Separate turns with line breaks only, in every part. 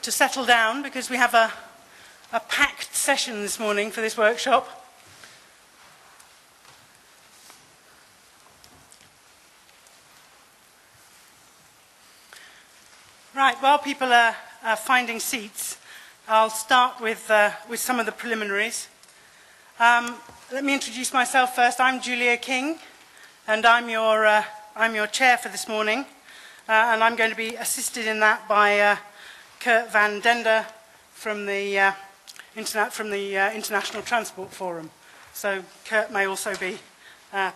to settle down because we have a packed session this morning for this workshop. Right, while people are finding seats, I'll start with some of the preliminaries. Let me introduce myself first. I'm Julia King, and I'm your chair for this morning, and I'm going to be assisted in that by Kurt van Dender from the International Transport Forum. So Kurt may also be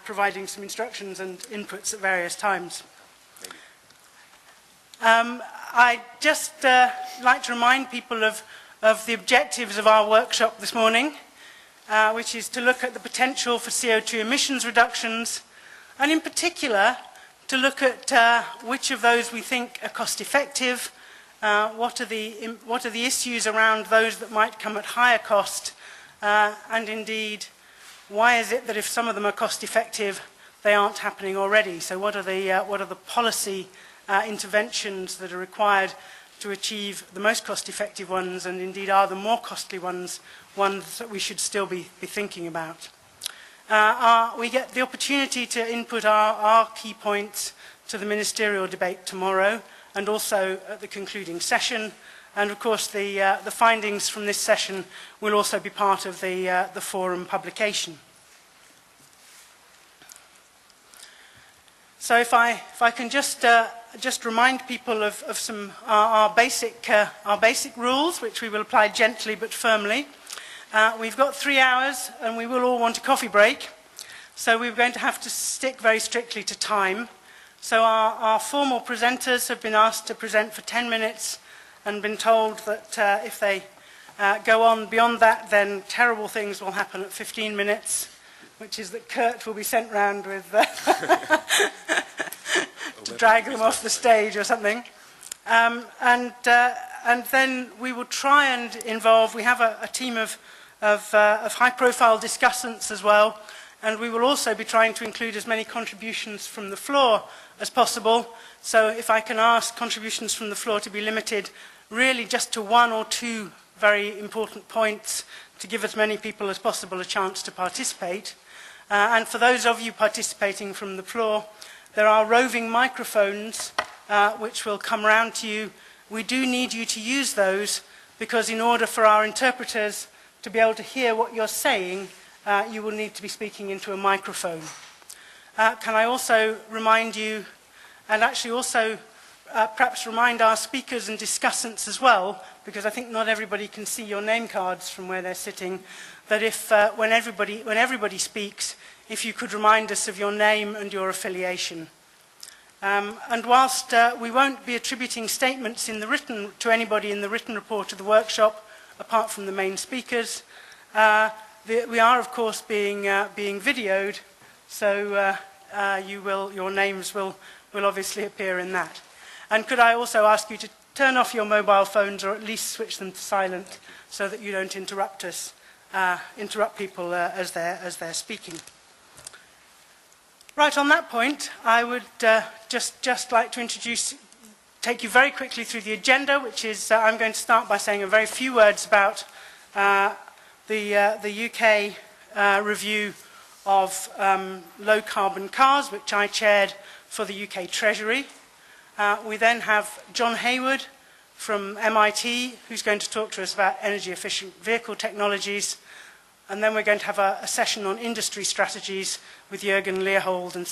providing some instructions and inputs at various times. I'd just like to remind people of the objectives of our workshop this morning, which is to look at the potential for CO2 emissions reductions, and in particular, to look at which of those we think are cost-effective, what are the issues around those that might come at higher cost, and indeed, why is it that if some of them are cost-effective, they aren't happening already? So what are the policy interventions that are required to achieve the most cost-effective ones, and indeed are the more costly ones that we should still be thinking about. We get the opportunity to input our key points to the ministerial debate tomorrow, and also at the concluding session. And of course the findings from this session will also be part of the forum publication. So if I can just remind people of some our basic rules, which we will apply gently but firmly. We've got 3 hours, and we will all want a coffee break, so we're going to have to stick very strictly to time. So our formal presenters have been asked to present for 10 minutes, and been told that if they go on beyond that, then terrible things will happen at 15 minutes. Which is that Kurt will be sent round with to drag them off the stage or something. And then we will try and involve, we have a team of high-profile discussants as well, and we will also be trying to include as many contributions from the floor as possible. So if I can ask contributions from the floor to be limited really just to 1 or 2 very important points to give as many people as possible a chance to participate. And for those of you participating from the floor, there are roving microphones which will come round to you. We do need you to use those because in order for our interpreters to be able to hear what you're saying, you will need to be speaking into a microphone. Can I also remind you, and actually also perhaps remind our speakers and discussants as well, because I think not everybody can see your name cards from where they're sitting, that if when everybody speaks, if you could remind us of your name and your affiliation. And whilst we won't be attributing statements to anybody in the written report of the workshop, apart from the main speakers, we are of course being videoed, so your names will obviously appear in that. And could I also ask you to turn off your mobile phones, or at least switch them to silent, so that you don't interrupt people as they're speaking. Right, on that point, I would just like to take you very quickly through the agenda, which is I'm going to start by saying a very few words about the UK review of low-carbon cars, which I chaired for the UK Treasury. We then have John Heywood from MIT, who's going to talk to us about energy-efficient vehicle technologies. And then we're going to have a session on industry strategies with Jürgen, Leohold and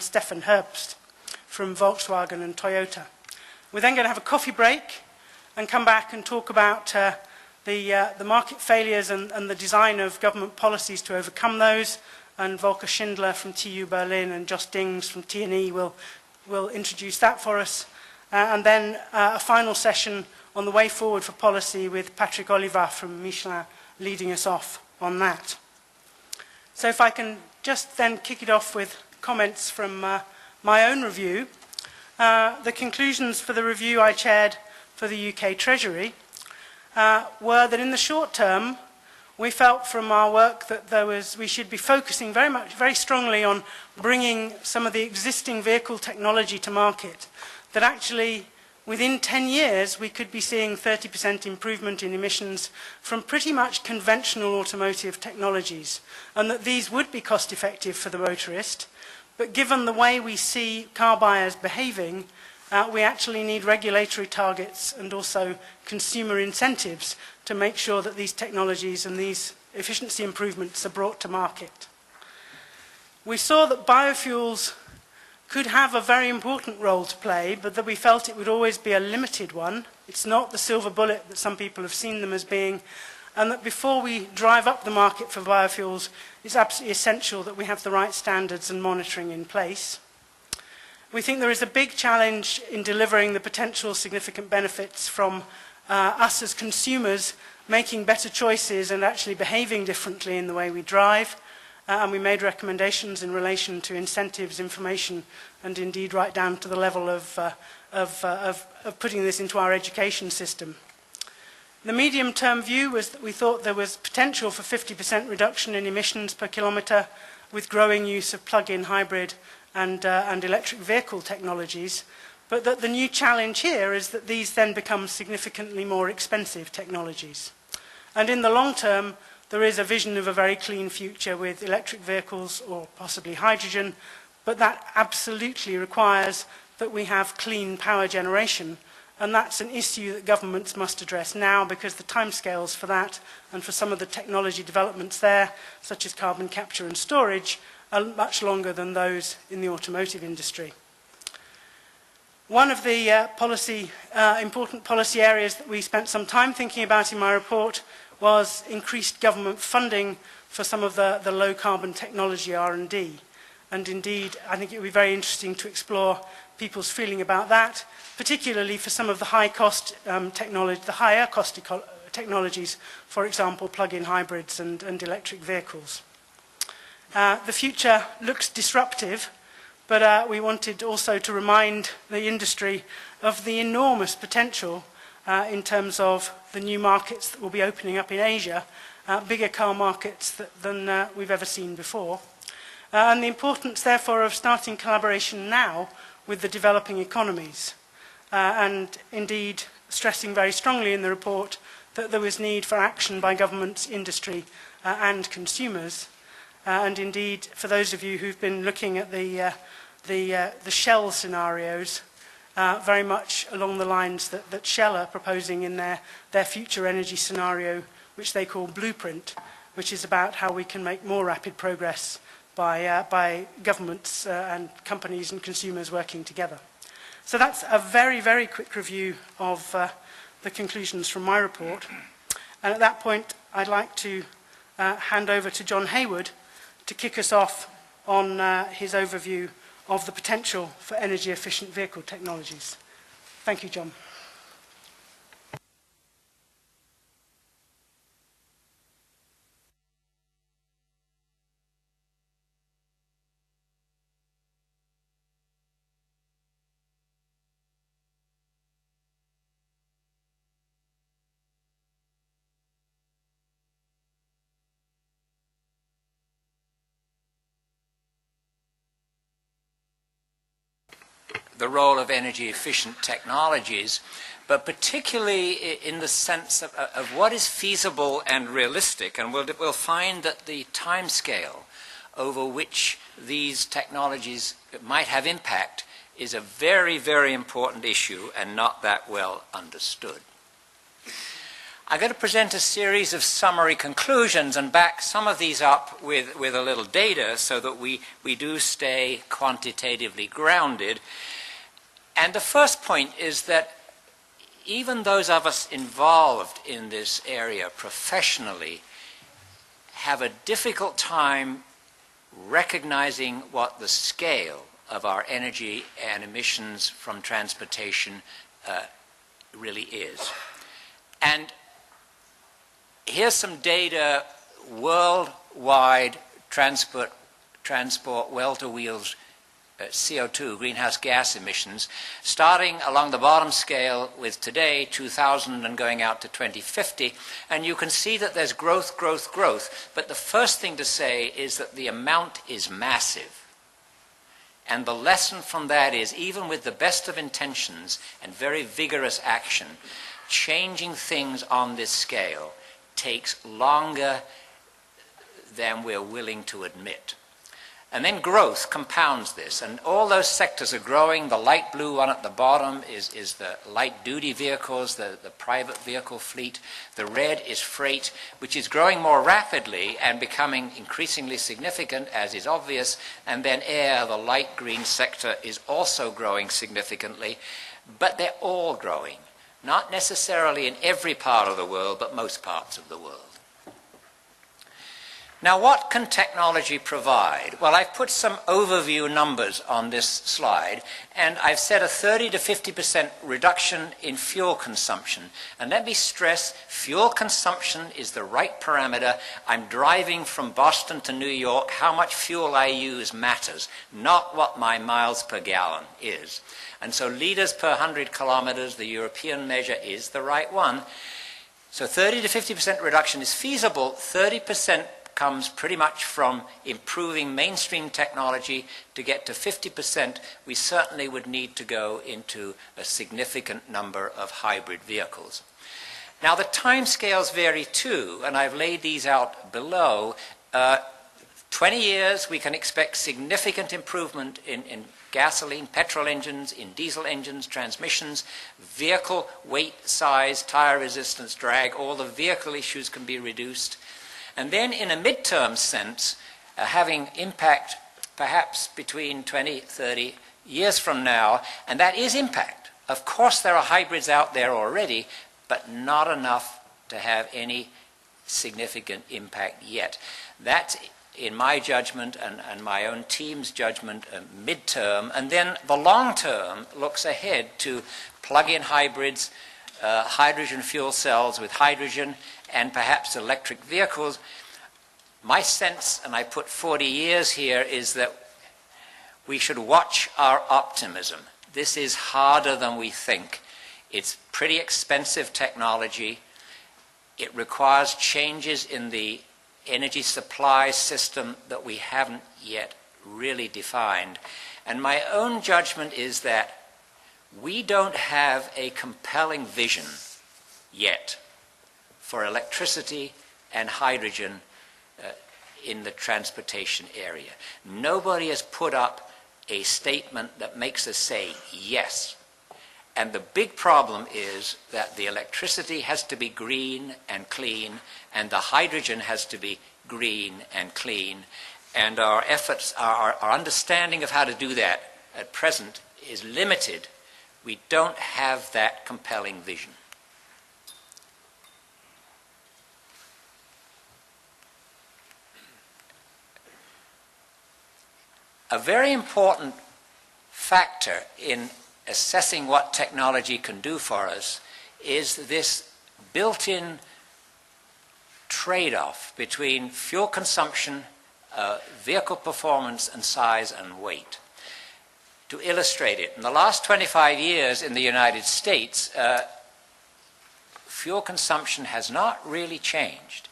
Stephan Herbst from Volkswagen and Toyota. We're then going to have a coffee break and come back and talk about the market failures and the design of government policies to overcome those. And Volker Schindler from TU Berlin and Jos Dings from T&E will introduce that for us. And then a final session on the way forward for policy with Patrick Oliva from Michelin leading us off on that. So if I can just then kick it off with comments from my own review. The conclusions for the review I chaired for the UK Treasury were that in the short term, we felt from our work that we should be focusing very strongly on bringing some of the existing vehicle technology to market. That actually within 10 years we could be seeing 30% improvement in emissions from pretty much conventional automotive technologies, and that these would be cost effective for the motorist. But given the way we see car buyers behaving, we actually need regulatory targets and also consumer incentives to make sure that these technologies and these efficiency improvements are brought to market. We saw that biofuels could have a very important role to play, but that we felt it would always be a limited one. It's not the silver bullet that some people have seen them as being, and that before we drive up the market for biofuels, it's absolutely essential that we have the right standards and monitoring in place. We think there is a big challenge in delivering the potential significant benefits from us as consumers making better choices and actually behaving differently in the way we drive. And we made recommendations in relation to incentives, information, and indeed right down to the level of putting this into our education system. The medium-term view was that we thought there was potential for 50% reduction in emissions per kilometre with growing use of plug-in hybrid and electric vehicle technologies, but that the new challenge here is that these then become significantly more expensive technologies. And in the long term, there is a vision of a very clean future with electric vehicles or possibly hydrogen, but that absolutely requires that we have clean power generation, and that's an issue that governments must address now because the timescales for that and for some of the technology developments there, such as carbon capture and storage, are much longer than those in the automotive industry. One of the important policy areas that we spent some time thinking about in my report was increased government funding for some of the low-carbon technology R&D. And indeed, I think it would be very interesting to explore people's feeling about that, particularly for some of the high-cost technology, the higher-cost technologies, for example, plug-in hybrids and electric vehicles. The future looks disruptive, but we wanted also to remind the industry of the enormous potential in terms of the new markets that will be opening up in Asia, bigger car markets than we've ever seen before. And the importance, therefore, of starting collaboration now with the developing economies. And indeed, stressing very strongly in the report that there was need for action by governments, industry, and consumers. And indeed, for those of you who've been looking at the Shell scenarios, very much along the lines that Shell are proposing in their future energy scenario, which they call Blueprint, which is about how we can make more rapid progress by governments and companies and consumers working together. So that's a very, very quick review of the conclusions from my report. And at that point, I'd like to hand over to John Heywood to kick us off on his overview of the potential for energy-efficient vehicle technologies. Thank you, John.
The role of energy-efficient technologies, but particularly in the sense of what is feasible and realistic. And we'll find that the timescale over which these technologies might have impact is a very, very important issue and not that well understood. I'm going to present a series of summary conclusions and back some of these up with a little data so that we do stay quantitatively grounded. And the first point is that even those of us involved in this area professionally have a difficult time recognizing what the scale of our energy and emissions from transportation really is. And here's some data: worldwide transport well-to-wheels CO2, greenhouse gas emissions, starting along the bottom scale with today, 2000, and going out to 2050. And you can see that there's growth, growth, growth. But the first thing to say is that the amount is massive. And the lesson from that is, even with the best of intentions and very vigorous action, changing things on this scale takes longer than we're willing to admit. And then growth compounds this, and all those sectors are growing. The light blue one at the bottom is the light-duty vehicles, the private vehicle fleet. The red is freight, which is growing more rapidly and becoming increasingly significant, as is obvious. And then air, the light green sector, is also growing significantly. But they're all growing, not necessarily in every part of the world, but most parts of the world. Now, what can technology provide? Well, I've put some overview numbers on this slide, and I've said a 30 to 50% reduction in fuel consumption. And let me stress, fuel consumption is the right parameter. I'm driving from Boston to New York. How much fuel I use matters, not what my miles per gallon is. And so liters per 100 kilometers, the European measure, is the right one. So 30 to 50% reduction is feasible. 30% comes pretty much from improving mainstream technology. To get to 50%, we certainly would need to go into a significant number of hybrid vehicles. Now, the timescales vary too, and I've laid these out below. 20 years, we can expect significant improvement in gasoline, petrol engines, in diesel engines, transmissions, vehicle weight, size, tire resistance, drag. All the vehicle issues can be reduced. And then in a midterm sense, having impact perhaps between 20, 30 years from now, and that is impact. Of course there are hybrids out there already, but not enough to have any significant impact yet. That's, in my judgment and my own team's judgment, midterm. And then the long term looks ahead to plug-in hybrids, hydrogen fuel cells with hydrogen, and perhaps electric vehicles. My sense, and I put 40 years here, is that we should watch our optimism. This is harder than we think. It's pretty expensive technology. It requires changes in the energy supply system that we haven't yet really defined. And my own judgment is that we don't have a compelling vision yet for electricity and hydrogen in the transportation area. Nobody has put up a statement that makes us say yes. And the big problem is that the electricity has to be green and clean, and the hydrogen has to be green and clean. And our efforts, our understanding of how to do that at present is limited. We don't have that compelling vision. A very important factor in assessing what technology can do for us is this built-in trade-off between fuel consumption, vehicle performance, and size and weight. To illustrate it, in the last 25 years in the United States, fuel consumption has not really changed.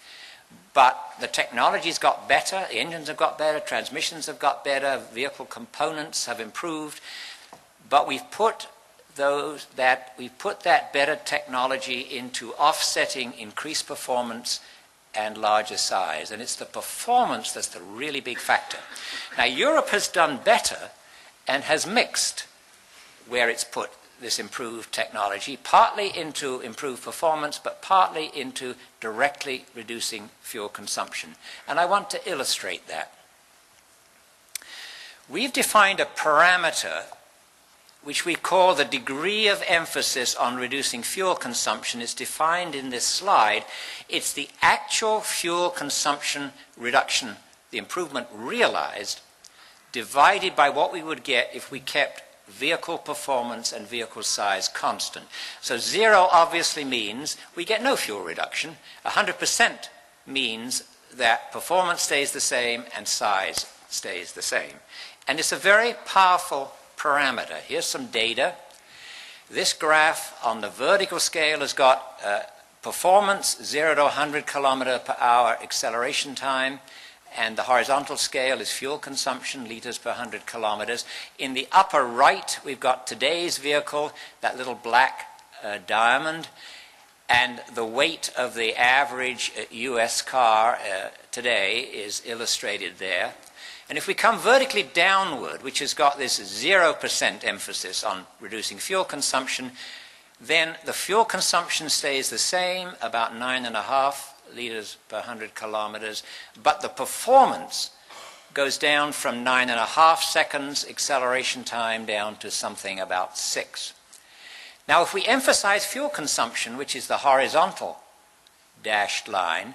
But the technology's got better, the engines have got better, transmissions have got better, vehicle components have improved. But we've put that better technology into offsetting increased performance and larger size. And it's the performance that's the really big factor. Now, Europe has done better and has mixed where it's put this improved technology, partly into improved performance, but partly into directly reducing fuel consumption. And I want to illustrate that. We've defined a parameter which we call the degree of emphasis on reducing fuel consumption. Is defined in this slide. It's the actual fuel consumption reduction, the improvement realized, divided by what we would get if we kept vehicle performance and vehicle size constant. So 0 obviously means we get no fuel reduction. 100% means that performance stays the same and size stays the same. And it's a very powerful parameter. Here's some data. This graph on the vertical scale has got performance, 0 to 100 kilometer per hour acceleration time, and the horizontal scale is fuel consumption, liters per 100 kilometers. In the upper right, we've got today's vehicle, that little black diamond, and the weight of the average US car today is illustrated there. And if we come vertically downward, which has got this 0% emphasis on reducing fuel consumption, then the fuel consumption stays the same, about 9.5 liters per 100 kilometers, but the performance goes down from 9.5 seconds acceleration time down to something about 6. Now, if we emphasize fuel consumption, which is the horizontal dashed line,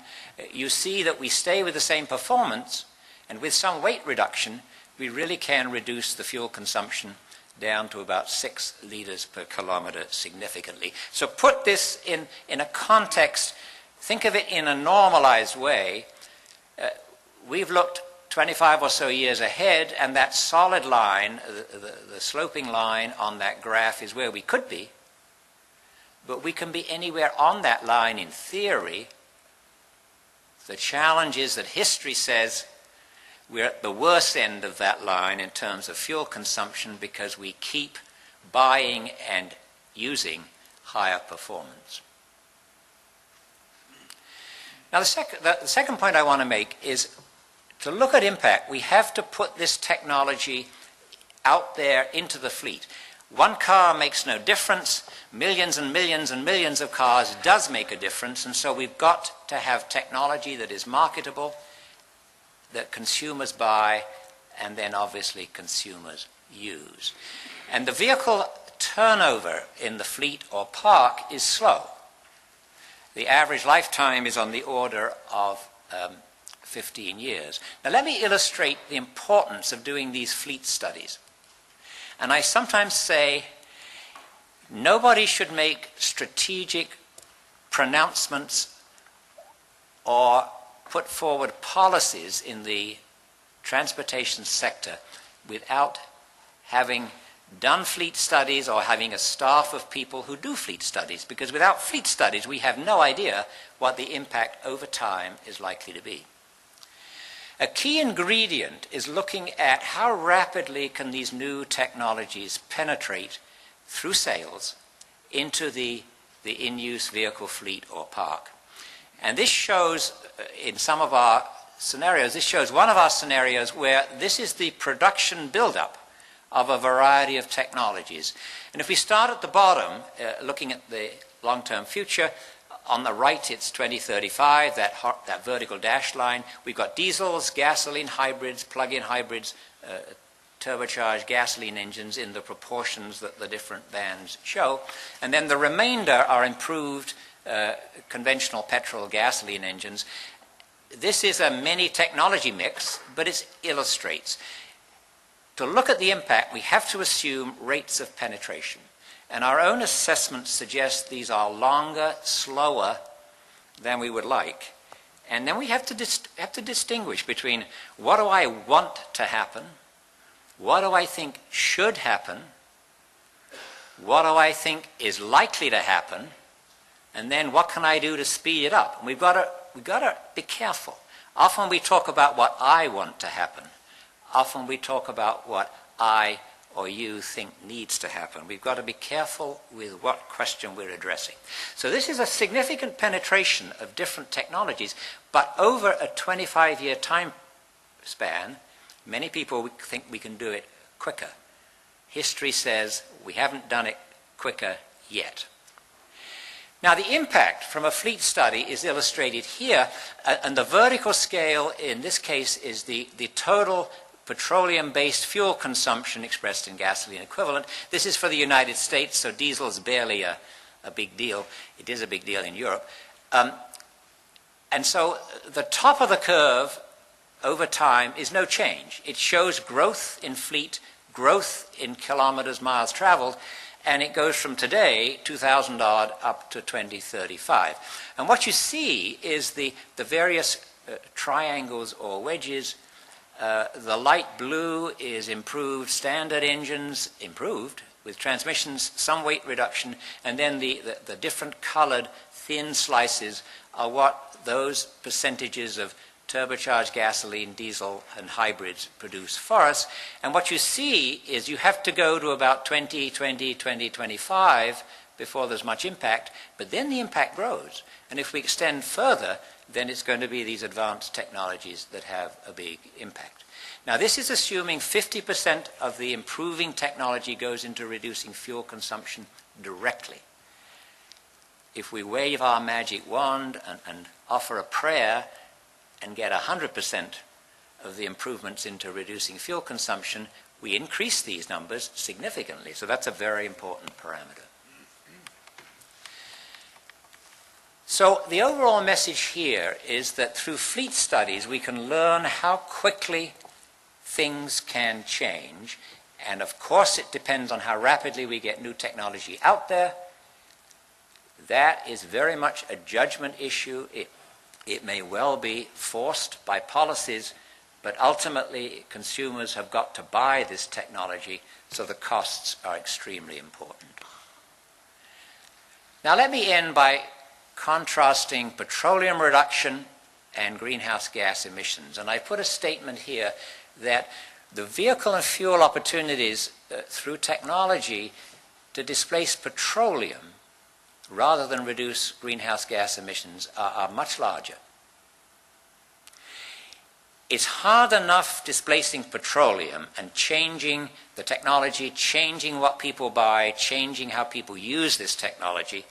you see that we stay with the same performance, and with some weight reduction, we really can reduce the fuel consumption down to about 6 liters per kilometer significantly. So put this in a context, think of it in a normalized way. We've looked 25 or so years ahead, and that solid line, the sloping line on that graph is where we could be. But we can be anywhere on that line in theory. The challenge is that history says we're at the worst end of that line in terms of fuel consumption because we keep buying and using higher performance. Now, the second point I want to make is to look at impact, we have to put this technology out there into the fleet. One car makes no difference. Millions and millions and millions of cars does make a difference, and so we've got to have technology that is marketable, that consumers buy, and then obviously consumers use. And the vehicle turnover in the fleet or park is slow. The average lifetime is on the order of 15 years. Now let me illustrate the importance of doing these fleet studies. And I sometimes say nobody should make strategic pronouncements or put forward policies in the transportation sector without having done fleet studies or having a staff of people who do fleet studies, because without fleet studies we have no idea what the impact over time is likely to be. A key ingredient is looking at how rapidly can these new technologies penetrate through sales into the in-use vehicle fleet or park. And this shows, in some of our scenarios, this shows one of our scenarios where this is the production buildup of a variety of technologies. And if we start at the bottom, looking at the long-term future, on the right it's 2035, that vertical dashed line. We've got diesels, gasoline hybrids, plug-in hybrids, turbocharged gasoline engines in the proportions that the different bands show. And then the remainder are improved conventional petrol gasoline engines. This is a many technology mix, but it illustrates. To look at the impact, we have to assume rates of penetration. And our own assessments suggest these are longer, slower than we would like. And then we have to distinguish between what do I want to happen, what do I think should happen, what do I think is likely to happen, and then what can I do to speed it up? And we've got to be careful. Often we talk about what I want to happen. Often we talk about what I or you think needs to happen. We've got to be careful with what question we're addressing. So this is a significant penetration of different technologies, but over a 25-year time span, many people think we can do it quicker. History says we haven't done it quicker yet. Now, the impact from a fleet study is illustrated here, and the vertical scale in this case is the total petroleum-based fuel consumption expressed in gasoline equivalent. This is for the United States, so diesel is barely a big deal. It is a big deal in Europe. And so the top of the curve over time is no change. It shows growth in fleet, growth in kilometers, miles traveled, and it goes from today, 2,000 odd, up to 2035. And what you see is the various triangles or wedges. The light blue is improved, standard engines improved, with transmissions, some weight reduction, and then the different colored thin slices are what those percentages of turbocharged gasoline, diesel, and hybrids produce for us. And what you see is you have to go to about 2025 before there's much impact, but then the impact grows. And if we extend further, then it's going to be these advanced technologies that have a big impact. Now, this is assuming 50% of the improving technology goes into reducing fuel consumption directly. If we wave our magic wand and offer a prayer and get 100% of the improvements into reducing fuel consumption, we increase these numbers significantly. So that's a very important parameter. So the overall message here is that through fleet studies, we can learn how quickly things can change. And of course, it depends on how rapidly we get new technology out there. That is very much a judgment issue. It may well be forced by policies, but ultimately consumers have got to buy this technology, so the costs are extremely important. Now let me end by contrasting petroleum reduction and greenhouse gas emissions. And I put a statement here that the vehicle and fuel opportunities through technology to displace petroleum rather than reduce greenhouse gas emissions are much larger. It's hard enough displacing petroleum and changing the technology, changing what people buy, changing how people use this technology.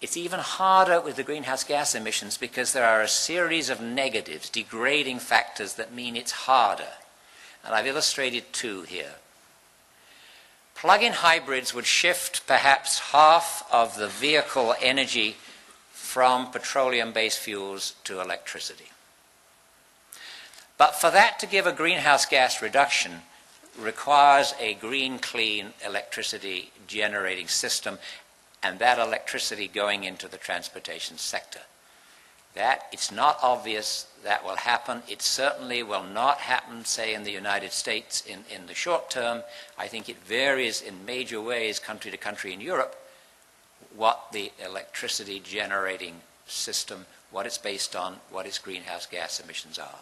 It's even harder with the greenhouse gas emissions because there are a series of negatives, degrading factors that mean it's harder. And I've illustrated two here. Plug-in hybrids would shift perhaps half of the vehicle energy from petroleum-based fuels to electricity. But for that to give a greenhouse gas reduction requires a green, clean electricity generating system, and that electricity going into the transportation sector. That, it's not obvious that will happen. It certainly will not happen, say, in the United States in the short term. I think it varies in major ways, country to country in Europe, what the electricity generating system, what it's based on, what its greenhouse gas emissions are.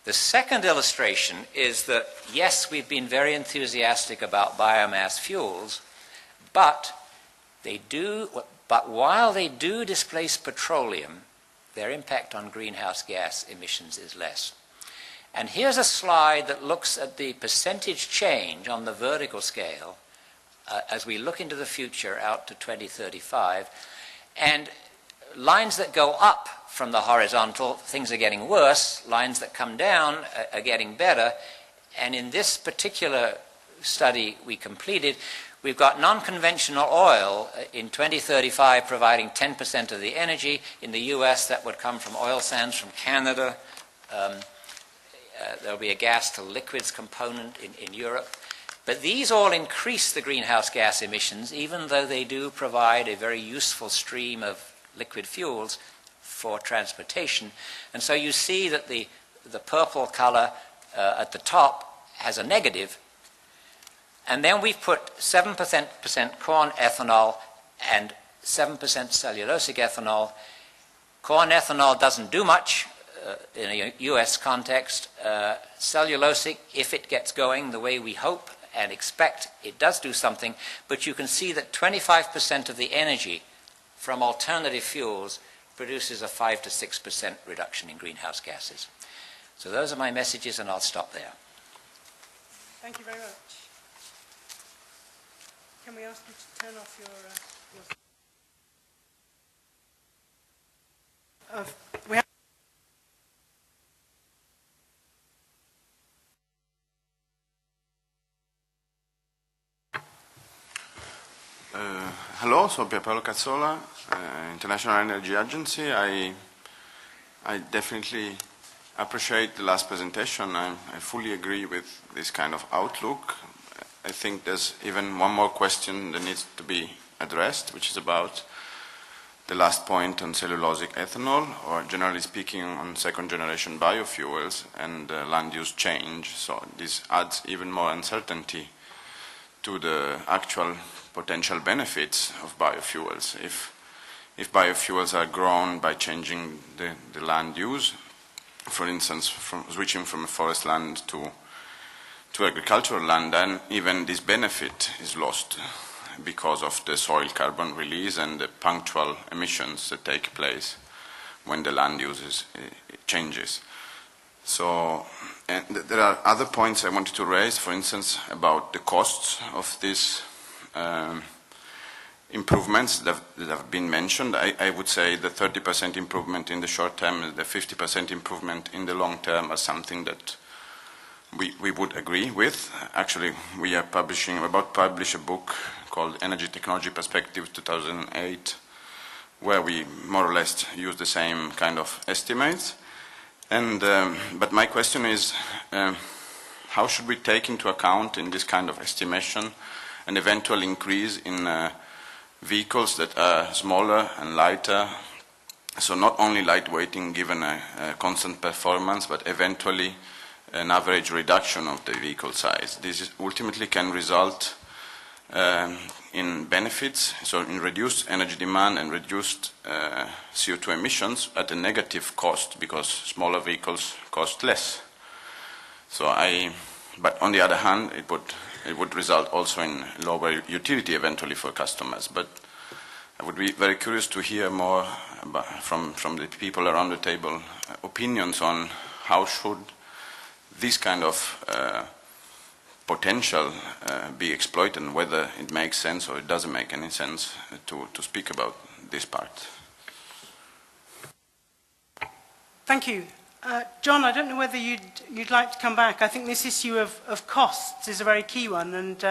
The second illustration is that, yes, we've been very enthusiastic about biomass fuels, but while they do displace petroleum, their impact on greenhouse gas emissions is less. And here's a slide that looks at the percentage change on the vertical scale as we look into the future out to 2035. And lines that go up from the horizontal, things are getting worse. Lines that come down are getting better. And in this particular study we completed, we've got non-conventional oil in 2035 providing 10% of the energy. In the US, that would come from oil sands from Canada. There'll be a gas to liquids component in Europe. But these all increase the greenhouse gas emissions, even though they do provide a very useful stream of liquid fuels for transportation. And so you see that the purple color at the top has a negative. And then we've put 7% corn ethanol and 7% cellulosic ethanol. Corn ethanol doesn't do much in a US context. Cellulosic, if it gets going the way we hope and expect, it does do something. But you can see that 25% of the energy from alternative fuels produces a 5 to 6% reduction in greenhouse gases. So those are my messages, and I'll stop there.
Thank you very much. Can we ask you to turn off your we have
Hello, so Pierpaolo Cazzola, International Energy Agency. I definitely appreciate the last presentation. I fully agree with this kind of outlook. I think there's even one more question that needs to be addressed, which is about the last point on cellulosic ethanol, or generally speaking on second generation biofuels and land use change. So this adds even more uncertainty to the actual potential benefits of biofuels. if biofuels are grown by changing the land use, for instance, from switching from forest land to agricultural land, then even this benefit is lost because of the soil carbon release and the punctual emissions that take place when the land use changes. So, and there are other points I wanted to raise, for instance, about the costs of these improvements that have been mentioned. I would say the 30% improvement in the short term and the 50% improvement in the long term are something that we would agree with. Actually, we are about to publish a book called Energy Technology Perspective 2008, where we more or less use the same kind of estimates. And, but my question is, how should we take into account in this kind of estimation an eventual increase in vehicles that are smaller and lighter? So not only lightweighting given a constant performance, but eventually an average reduction of the vehicle size. This ultimately can result in benefits, so in reduced energy demand and reduced CO2 emissions at a negative cost, because smaller vehicles cost less. So but on the other hand, it would result also in lower utility eventually for customers. But I would be very curious to hear more from the people around the table opinions on how should this kind of potential be exploited, and whether it makes sense or it doesn't make any sense to speak about this part.
Thank you. John, I don't know whether you'd like to come back. I think this issue of costs is a very key one, and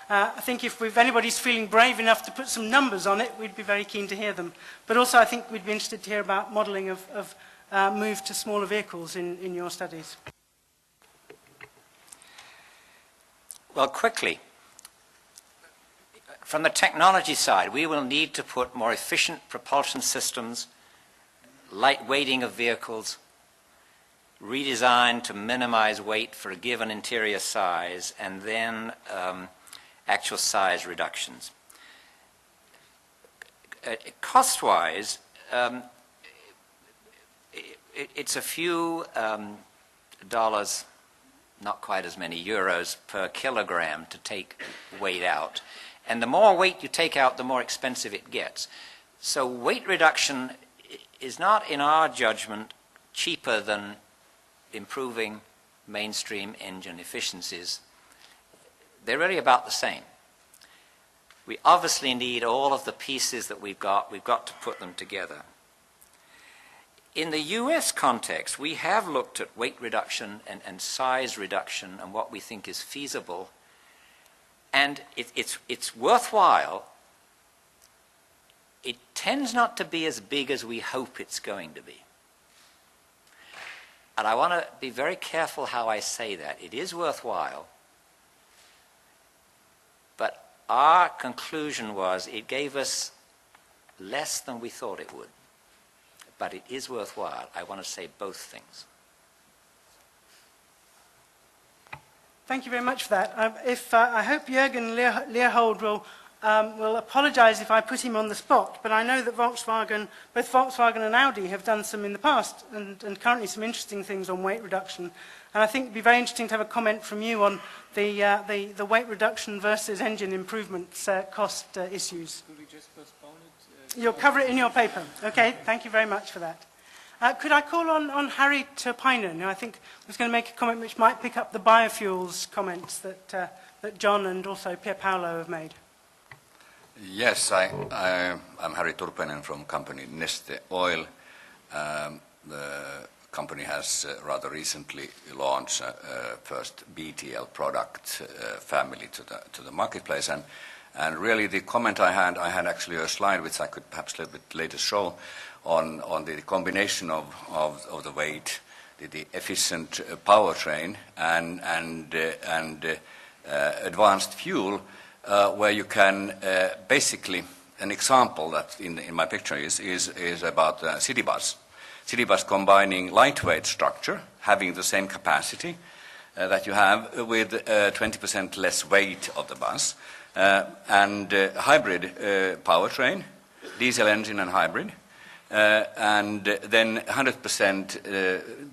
I think if anybody's feeling brave enough to put some numbers on it, we'd be very keen to hear them. But also I think we'd be interested to hear about modelling of move to smaller vehicles in your studies.
Well, quickly, from the technology side, we will need to put more efficient propulsion systems, light weighting of vehicles, redesign to minimize weight for a given interior size, and then actual size reductions. Cost-wise, it's a few dollars, not quite as many euros per kilogram to take weight out. And the more weight you take out, the more expensive it gets. So weight reduction is not, in our judgment, cheaper than improving mainstream engine efficiencies. They're really about the same. We obviously need all of the pieces that we've got to put them together. In the US context, we have looked at weight reduction and size reduction and what we think is feasible, and it's worthwhile. It tends not to be as big as we hope it's going to be. And I want to be very careful how I say that. It is worthwhile, but our conclusion was it gave us less than we thought it would. But it is worthwhile. I want to say both things.
Thank you very much for that. I hope Jürgen Leohold will apologise if I put him on the spot, but I know that both Volkswagen and Audi have done some in the past and currently some interesting things on weight reduction. And I think it would be very interesting to have a comment from you on the weight reduction versus engine improvements cost issues.
Could we just postpone it?
You'll cover it in your paper. Okay, thank you very much for that. Could I call on Harry Turpainen, who I think was going to make a comment which might pick up the biofuels comments that John and also Pier Paolo have made?
Yes, I'm Harry Turpainen from company Neste Oil. The company has rather recently launched first BTL product family to the marketplace, and really the comment I had actually a slide which I could perhaps a little bit later show on the combination of the weight, the efficient powertrain and advanced fuel, where you can basically, an example that in my picture is about city bus. City bus combining lightweight structure, having the same capacity that you have with 20% less weight of the bus, and hybrid powertrain, diesel engine and hybrid, and then 100%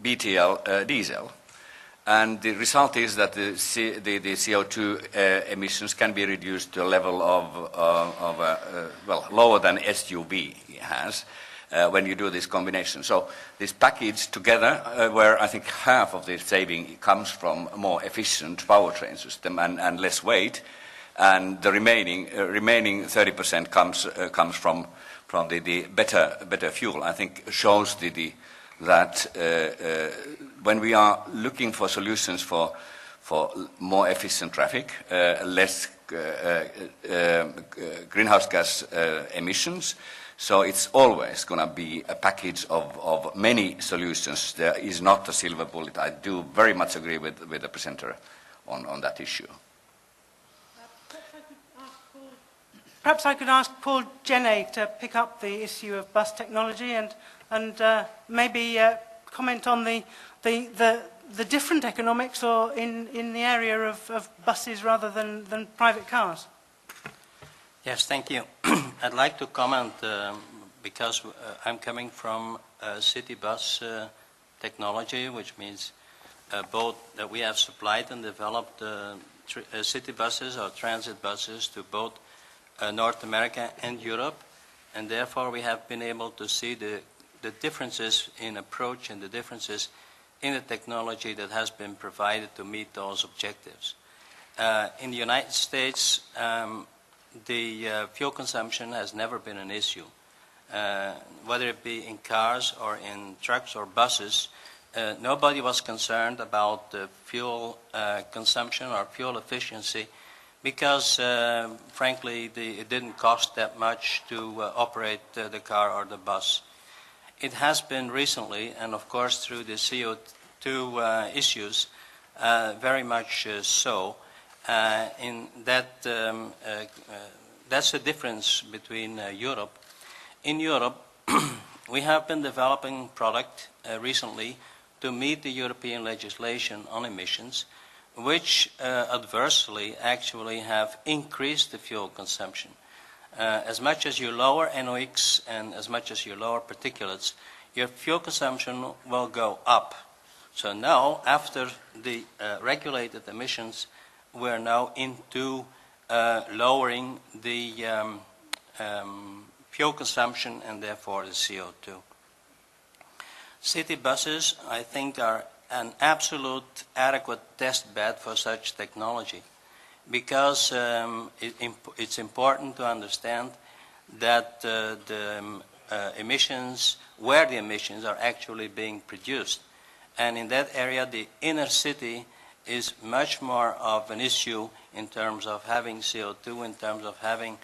BTL diesel. And the result is that the CO2 emissions can be reduced to a level of well, lower than SUV has when you do this combination. So this package together, where I think half of the saving comes from a more efficient powertrain system and less weight, and the remaining 30% comes from the better fuel, I think shows that when we are looking for solutions for more efficient traffic, less greenhouse gas emissions, so it's always going to be a package of many solutions. There is not a silver bullet. I do very much agree with the presenter on that issue.
Perhaps I could ask Paul Jenné to pick up the issue of bus technology and maybe comment on the different economics or in the area of buses rather than private cars.
Yes, thank you. I'd like to comment because I'm coming from city bus technology, which means both that we have supplied and developed city buses or transit buses to both North America and Europe, and therefore we have been able to see the differences in approach and the differences in the technology that has been provided to meet those objectives. In the United States, the fuel consumption has never been an issue. Whether it be in cars or in trucks or buses, nobody was concerned about the fuel consumption or fuel efficiency because, frankly, it didn't cost that much to operate the car or the bus. It has been recently, and of course through the CO2 issues, very much so. In that, that's the difference between Europe. In Europe, we have been developing product recently to meet the European legislation on emissions, which adversely actually have increased the fuel consumption. As much as you lower NOx and as much as you lower particulates, your fuel consumption will go up. So now, after the regulated emissions, we're now into lowering the fuel consumption and therefore the CO2. City buses, I think, are an absolute adequate test bed for such technology because it's important to understand that the emissions, where the emissions are actually being produced. And in that area, the inner city is much more of an issue in terms of having CO2, in terms of having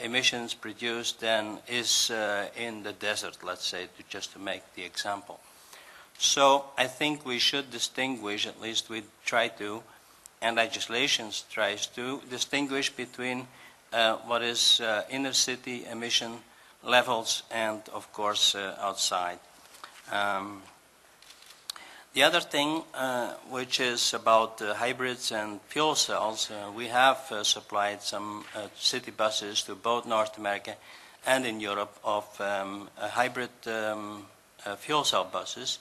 emissions produced than is in the desert, let's say, just to make the example. So I think we should distinguish, at least we try to, and legislation tries to, distinguish between what is inner city emission levels and, of course, outside. The other thing, which is about hybrids and fuel cells, we have supplied some city buses to both North America and in Europe of hybrid fuel cell buses,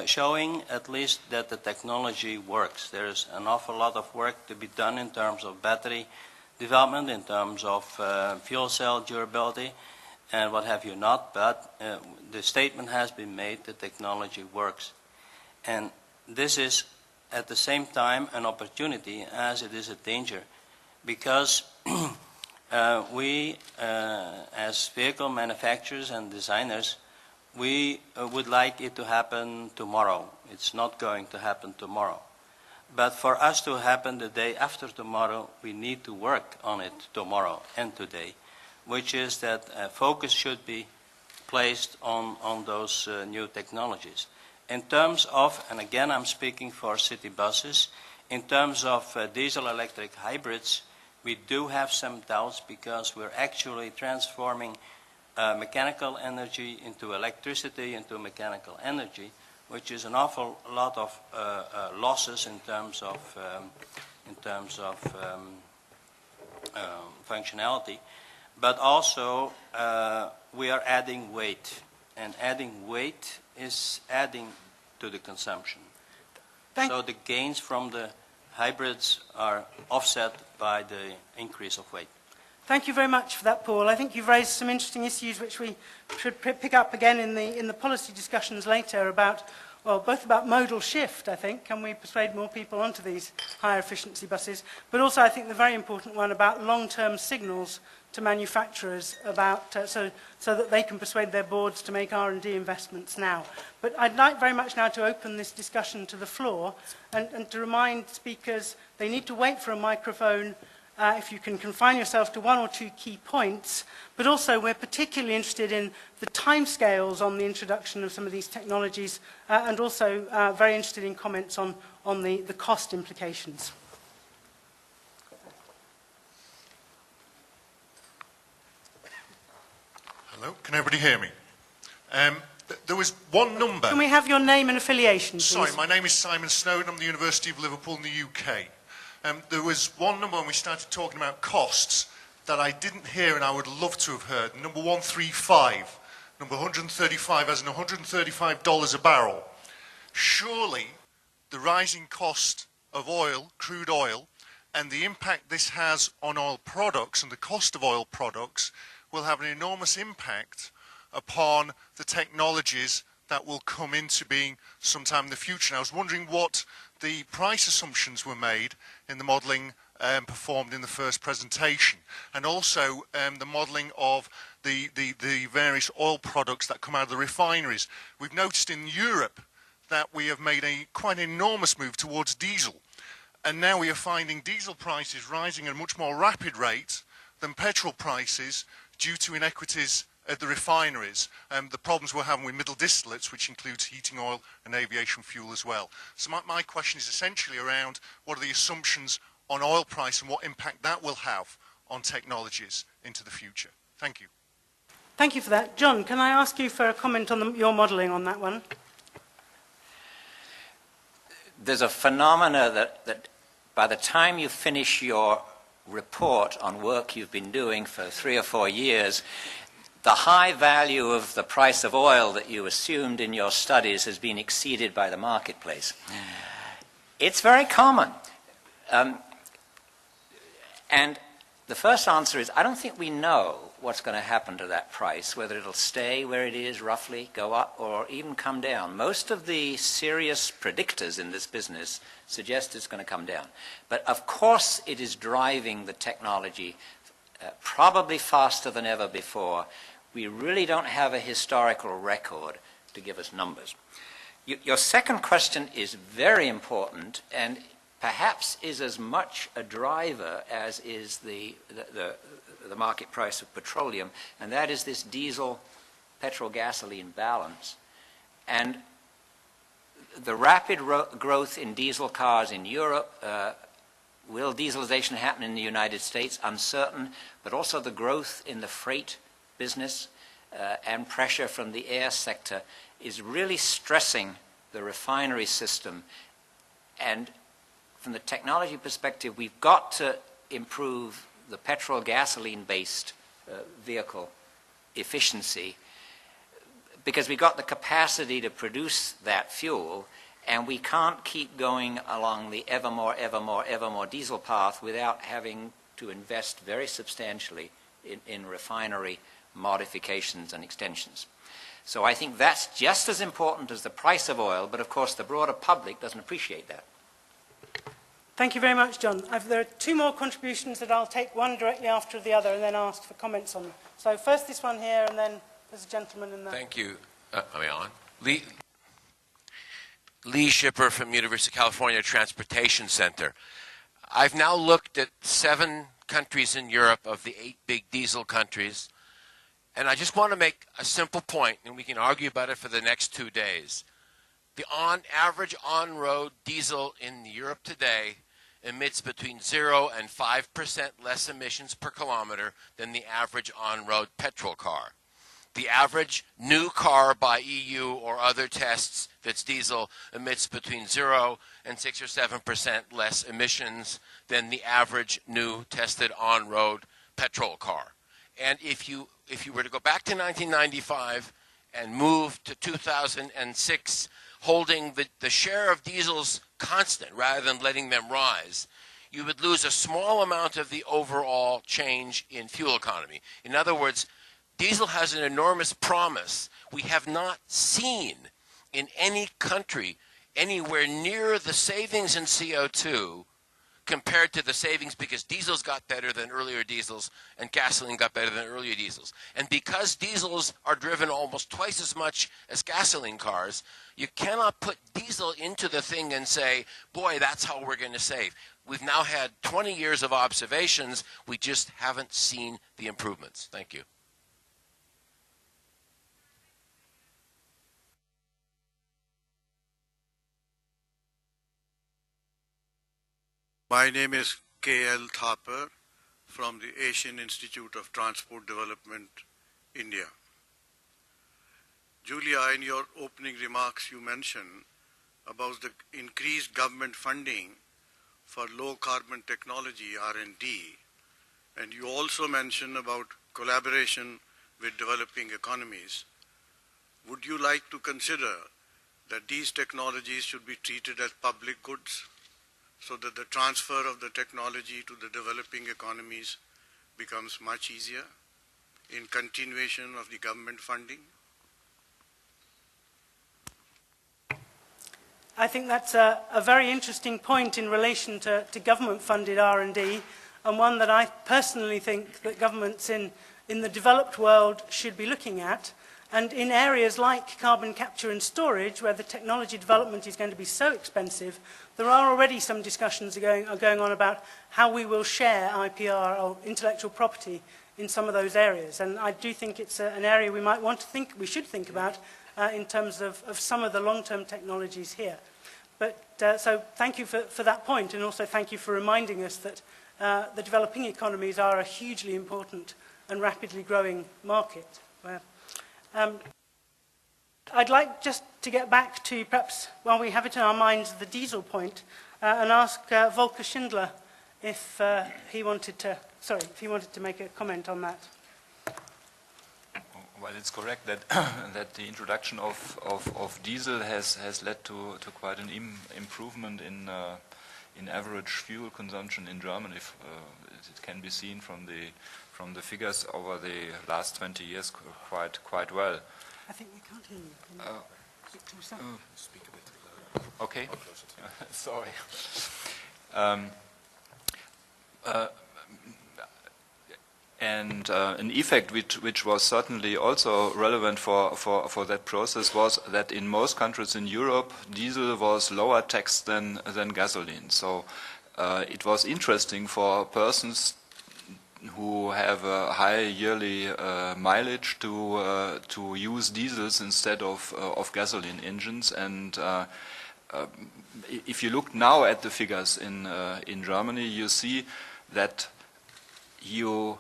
showing at least that the technology works. There is an awful lot of work to be done in terms of battery development, in terms of fuel cell durability, and what have you not, but the statement has been made that technology works. And this is at the same time an opportunity as it is a danger, because we as vehicle manufacturers and designers, we would like it to happen tomorrow. It's not going to happen tomorrow. But for us to happen the day after tomorrow, we need to work on it tomorrow and today, which is that focus should be placed on those new technologies. In terms of, and again I'm speaking for city buses, in terms of diesel-electric hybrids, we do have some doubts because we're actually transforming mechanical energy into electricity, into mechanical energy, which is an awful lot of losses in terms of functionality. but also we are adding weight, and adding weight is adding to the consumption. So the gains from the hybrids are offset by the increase of weight.
Thank you very much for that, Paul. I think you've raised some interesting issues which we should pick up again in the policy discussions later about, well, both about modal shift, I think, can we persuade more people onto these higher efficiency buses, but also I think the very important one about long-term signals to manufacturers about, so that they can persuade their boards to make R&D investments now. But I'd like very much now to open this discussion to the floor and to remind speakers they need to wait for a microphone if you can confine yourself to one or two key points, but also we're particularly interested in the timescales on the introduction of some of these technologies and also very interested in comments on the cost implications.
Hello, can everybody hear me? There was one number.
Can we have your name and affiliation, please?
Sorry, my name is Simon Snowden. I'm the University of Liverpool in the UK. There was one number when we started talking about costs that I didn't hear and I would love to have heard. Number 135. Number 135 as in $135 a barrel. Surely the rising cost of oil, crude oil, and the impact this has on oil products and the cost of oil products will have an enormous impact upon the technologies that will come into being sometime in the future. And I was wondering what the price assumptions were made in the modelling performed in the first presentation, and also the modelling of the various oil products that come out of the refineries. We've noticed in Europe that we have made a quite enormous move towards diesel, and now we are finding diesel prices rising at a much more rapid rate than petrol prices due to inequities at the refineries, the problems we're having with middle distillates, which includes heating oil and aviation fuel as well. So my question is essentially around what are the assumptions on oil price and what impact that will have on technologies into the future. Thank you.
Thank you for that. John, can I ask you for a comment on your modelling on that one?
There's a phenomena that by the time you finish your report on work you've been doing for 3 or 4 years, the high value of the price of oil that you assumed in your studies has been exceeded by the marketplace. It's very common. And the first answer is, I don't think we know what's going to happen to that price, whether it'll stay where it is roughly, go up, or even come down. Most of the serious predictors in this business suggest it's going to come down. But of course it is driving the technology probably faster than ever before. We really don't have a historical record to give us numbers. Your second question is very important and perhaps is as much a driver as is the market price of petroleum, and that is this diesel petrol gasoline balance. And the rapid growth in diesel cars in Europe, will dieselization happen in the United States? Uncertain, but also the growth in the freight business and pressure from the air sector is really stressing the refinery system. And from the technology perspective, we've got to improve the petrol gasoline-based vehicle efficiency because we've got the capacity to produce that fuel, and we can't keep going along the ever more diesel path without having to invest very substantially in refinery modifications and extensions. So I think that's just as important as the price of oil, but of course the broader public doesn't appreciate that.
Thank you very much, John. There are 2 more contributions that I'll take, one directly after the other, and then ask for comments on them. So first this one here, and then there's a gentleman in the...
Thank you. Am I on? Lee Shipper from University of California Transportation Center. I've now looked at 7 countries in Europe of the 8 big diesel countries, and I just want to make a simple point, and we can argue about it for the next 2 days. The average on-road diesel in Europe today emits between 0 and 5% less emissions per kilometer than the average on-road petrol car. The average new car by EU or other tests that's diesel emits between 0 and 6 or 7% less emissions than the average new tested on-road petrol car. And if you were to go back to 1995 and move to 2006, holding the share of diesels constant rather than letting them rise, you would lose a small amount of the overall change in fuel economy. In other words, diesel has an enormous promise. We have not seen in any country anywhere near the savings in CO2 compared to the savings, because diesels got better than earlier diesels and gasoline got better than earlier diesels. And because diesels are driven almost twice as much as gasoline cars, you cannot put diesel into the thing and say, boy, that's how we're going to save. We've now had 20 years of observations. We just haven't seen the improvements. Thank you.
My name is K.L. Thapar from the Asian Institute of Transport Development, India. Julia, in your opening remarks, you mentioned about the increased government funding for low carbon technology, R&D, and you also mentioned about collaboration with developing economies. Would you like to consider that these technologies should be treated as public goods, so that the transfer of the technology to the developing economies becomes much easier in continuation of the government funding?
I think that's a very interesting point in relation to government-funded R&D, and one that I personally think that governments in the developed world should be looking at. And in areas like carbon capture and storage, where the technology development is going to be so expensive, there are already some discussions going on about how we will share IPR or intellectual property in some of those areas. And I do think it's an area we might want to think, we should think about in terms of some of the long-term technologies here. But so thank you for that point, and also thank you for reminding us that the developing economies are a hugely important and rapidly growing market. I'd like just to get back to, perhaps while we have it in our minds, the diesel point, and ask Volker Schindler if he wanted to make a comment on that.
Well, it's correct that that the introduction of diesel has led to quite an improvement in average fuel consumption in Germany. It can be seen from the figures over the last 20 years quite well.
I think we can't hear you. Can you speak to yourself?
Speak a bit louder. Okay. Sorry. And an effect which was certainly also relevant for that process was that in most countries in Europe, diesel was lower taxed than gasoline. So it was interesting for persons who have a high yearly mileage to use diesels instead of gasoline engines. And if you look now at the figures in Germany, you see that you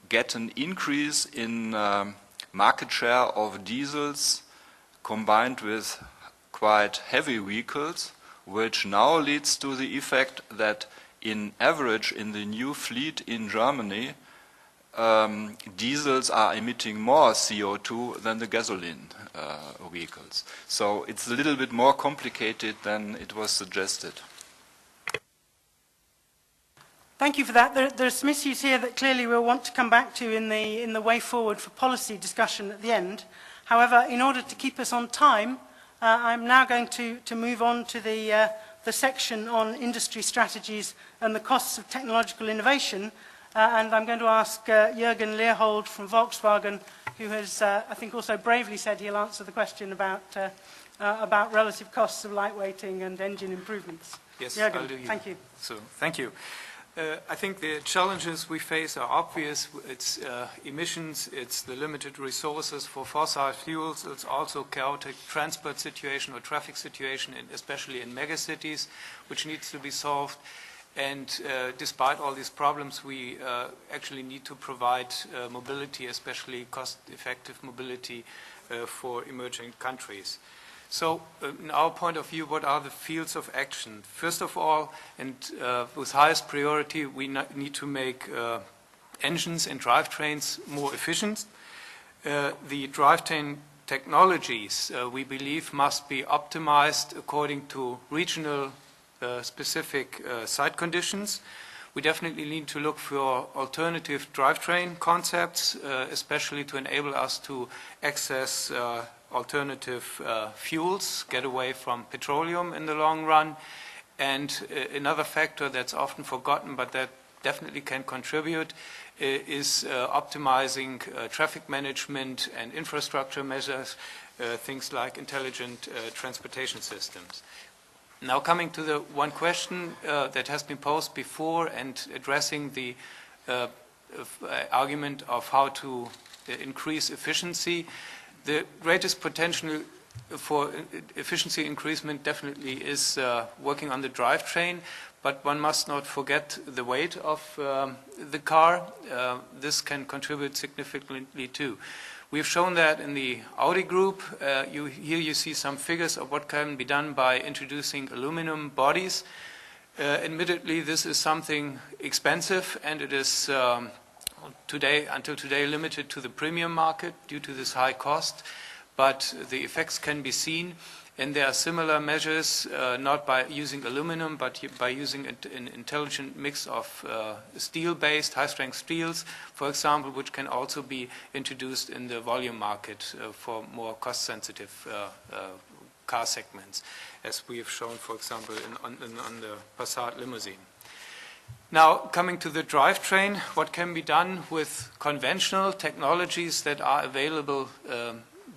get an increase in market share of diesels combined with quite heavy vehicles, which now leads to the effect that in average in the new fleet in Germany, diesels are emitting more CO2 than the gasoline vehicles. So it's a little bit more complicated than it was suggested.
Thank you for that. There are some issues here that clearly we'll want to come back to in the way forward for policy discussion at the end. However, in order to keep us on time, I'm now going to move on to the section on industry strategies and the costs of technological innovation. And I'm going to ask Jürgen Leohold from Volkswagen, who has, I think, also bravely said he'll answer the question about relative costs of lightweighting and engine improvements.
Yes,
Jürgen,
I'll do you.
thank you.
So, thank you. I think the challenges we face are obvious. It's emissions, it's the limited resources for fossil fuels, it's also chaotic transport situation or traffic situation, especially in megacities, which needs to be solved. And despite all these problems, we actually need to provide mobility, especially cost-effective mobility for emerging countries. So, in our point of view, what are the fields of action? First of all, and with highest priority, we need to make engines and drivetrains more efficient. The drivetrain technologies, we believe, must be optimized according to regional specific site conditions. We definitely need to look for alternative drivetrain concepts, especially to enable us to access alternative fuels, get away from petroleum in the long run. And another factor that's often forgotten, but that definitely can contribute, is optimizing traffic management and infrastructure measures, things like intelligent transportation systems. Now coming to the one question that has been posed before and addressing the argument of how to increase efficiency, the greatest potential for efficiency increasement definitely is working on the drivetrain, but one must not forget the weight of the car. This can contribute significantly too. We've shown that in the Audi group. Here you see some figures of what can be done by introducing aluminum bodies. Admittedly, this is something expensive, and it is until today limited to the premium market due to this high cost, but the effects can be seen. And there are similar measures, not by using aluminum, but by using an intelligent mix of steel-based, high-strength steels, for example, which can also be introduced in the volume market for more cost-sensitive car segments, as we have shown, for example, on the Passat limousine. Now, coming to the drivetrain, what can be done with conventional technologies that are available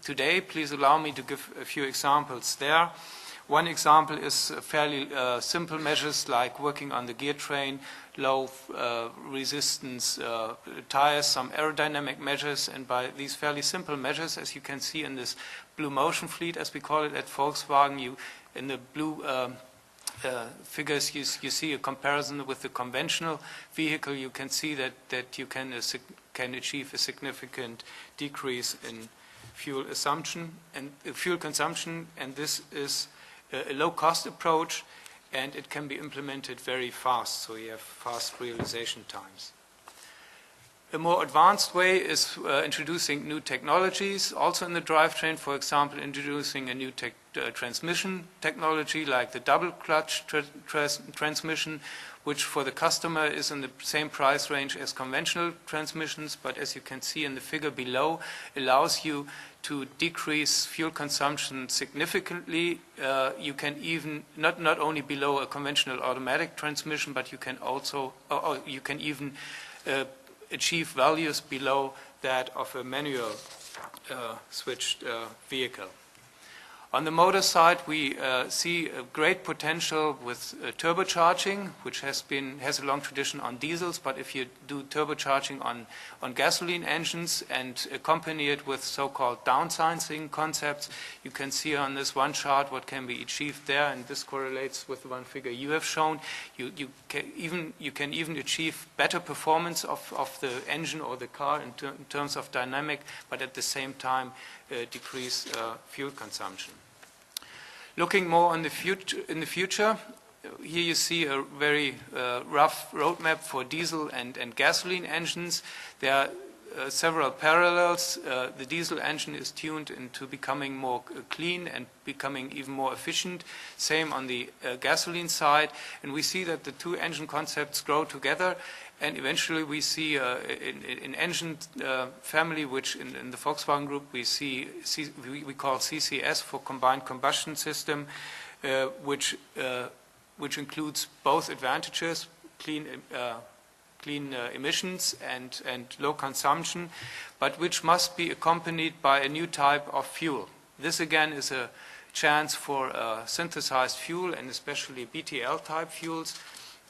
today? Please allow me to give a few examples there. One example is fairly simple measures like working on the gear train, low resistance tires, some aerodynamic measures, and by these fairly simple measures, as you can see in this blue motion fleet, as we call it at Volkswagen, in the blue figures you see a comparison with the conventional vehicle. You can see that you can achieve a significant decrease in fuel consumption, and this is a low-cost approach, and it can be implemented very fast, so you have fast realization times. A more advanced way is introducing new technologies, also in the drivetrain, for example, introducing a new transmission technology like the double clutch transmission, which for the customer is in the same price range as conventional transmissions, but as you can see in the figure below, allows you to decrease fuel consumption significantly. You can even, not only below a conventional automatic transmission, but you can also, you can even achieve values below that of a manual switched vehicle. On the motor side, we see a great potential with turbocharging, which has a long tradition on diesels, but if you do turbocharging on gasoline engines and accompany it with so-called downsizing concepts, you can see on this one chart what can be achieved there, and this correlates with the one figure you have shown. You can even achieve better performance of the engine or the car in terms of dynamic, but at the same time decrease fuel consumption. Looking more in the future, here you see a very rough roadmap for diesel and gasoline engines. There are several parallels. The diesel engine is tuned into becoming more clean and becoming even more efficient. Same on the gasoline side. And we see that the two engine concepts grow together. And eventually we see an engine family, which in the Volkswagen Group we call CCS for combined combustion system, which includes both advantages, clean emissions and low consumption, but which must be accompanied by a new type of fuel. This again is a chance for synthesized fuel and especially BTL type fuels.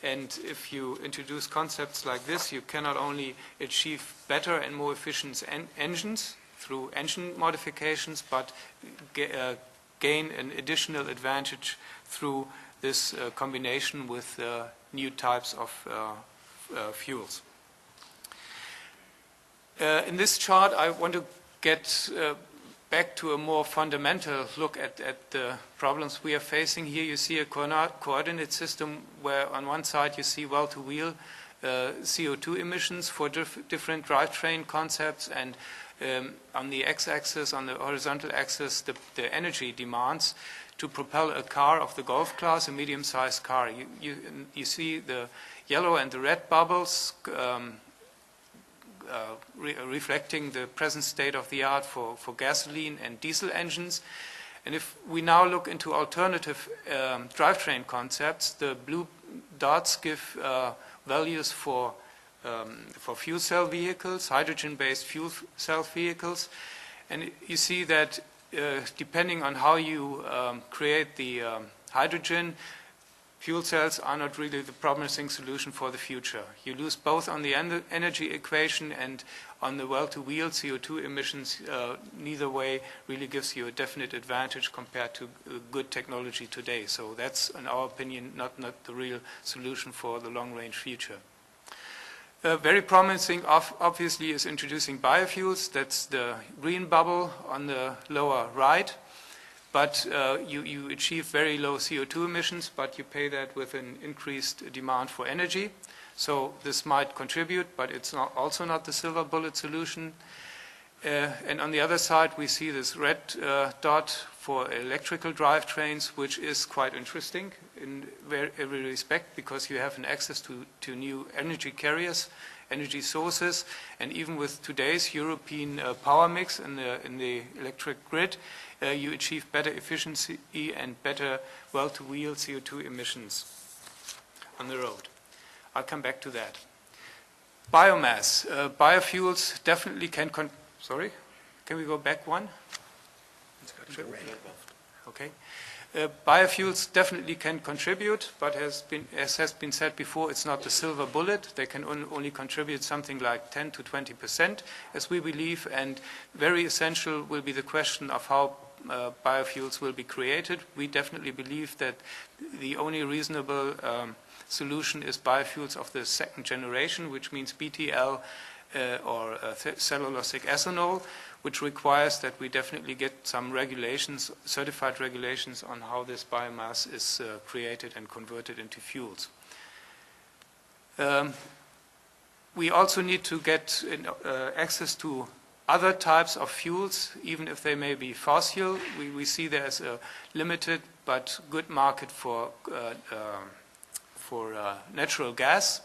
And if you introduce concepts like this, you can not only achieve better and more efficient engines through engine modifications, but gain an additional advantage through this combination with new types of fuels. In this chart, I want to get back to a more fundamental look at the problems we are facing. Here you see a coordinate system where on one side you see well-to-wheel CO2 emissions for different drivetrain concepts, and on the x-axis, on the horizontal axis, the energy demands to propel a car of the Golf class, a medium-sized car. You see the yellow and the red bubbles reflecting the present state of the art for gasoline and diesel engines. And if we now look into alternative drivetrain concepts, the blue dots give values for fuel cell vehicles, hydrogen-based fuel cell vehicles. And you see that depending on how you create the hydrogen, fuel cells are not really the promising solution for the future. You lose both on the energy equation and on the well-to-wheel CO2 emissions. Neither way really gives you a definite advantage compared to good technology today. So that's, in our opinion, not the real solution for the long-range future. Very promising, obviously, is introducing biofuels. That's the green bubble on the lower right. But you achieve very low CO2 emissions, but you pay that with an increased demand for energy. So this might contribute, but it's also not the silver bullet solution. And on the other side, we see this red dot for electrical drivetrains, which is quite interesting in every respect, because you have an access to new energy carriers, energy sources, and even with today's European power mix in the electric grid, you achieve better efficiency and better well-to-wheel CO2 emissions on the road. I'll come back to that. Biomass. Biofuels definitely can... Sorry? Can we go back one? Okay. Biofuels definitely can contribute, but as has been said before, it's not the silver bullet. They can only contribute something like 10 to 20%, as we believe, and very essential will be the question of how biofuels will be created. We definitely believe that the only reasonable solution is biofuels of the second generation, which means BTL or cellulosic ethanol, which requires that we definitely get some regulations, certified regulations on how this biomass is created and converted into fuels. We also need to get access to other types of fuels, even if they may be fossil. We see there's a limited but good market for natural gas.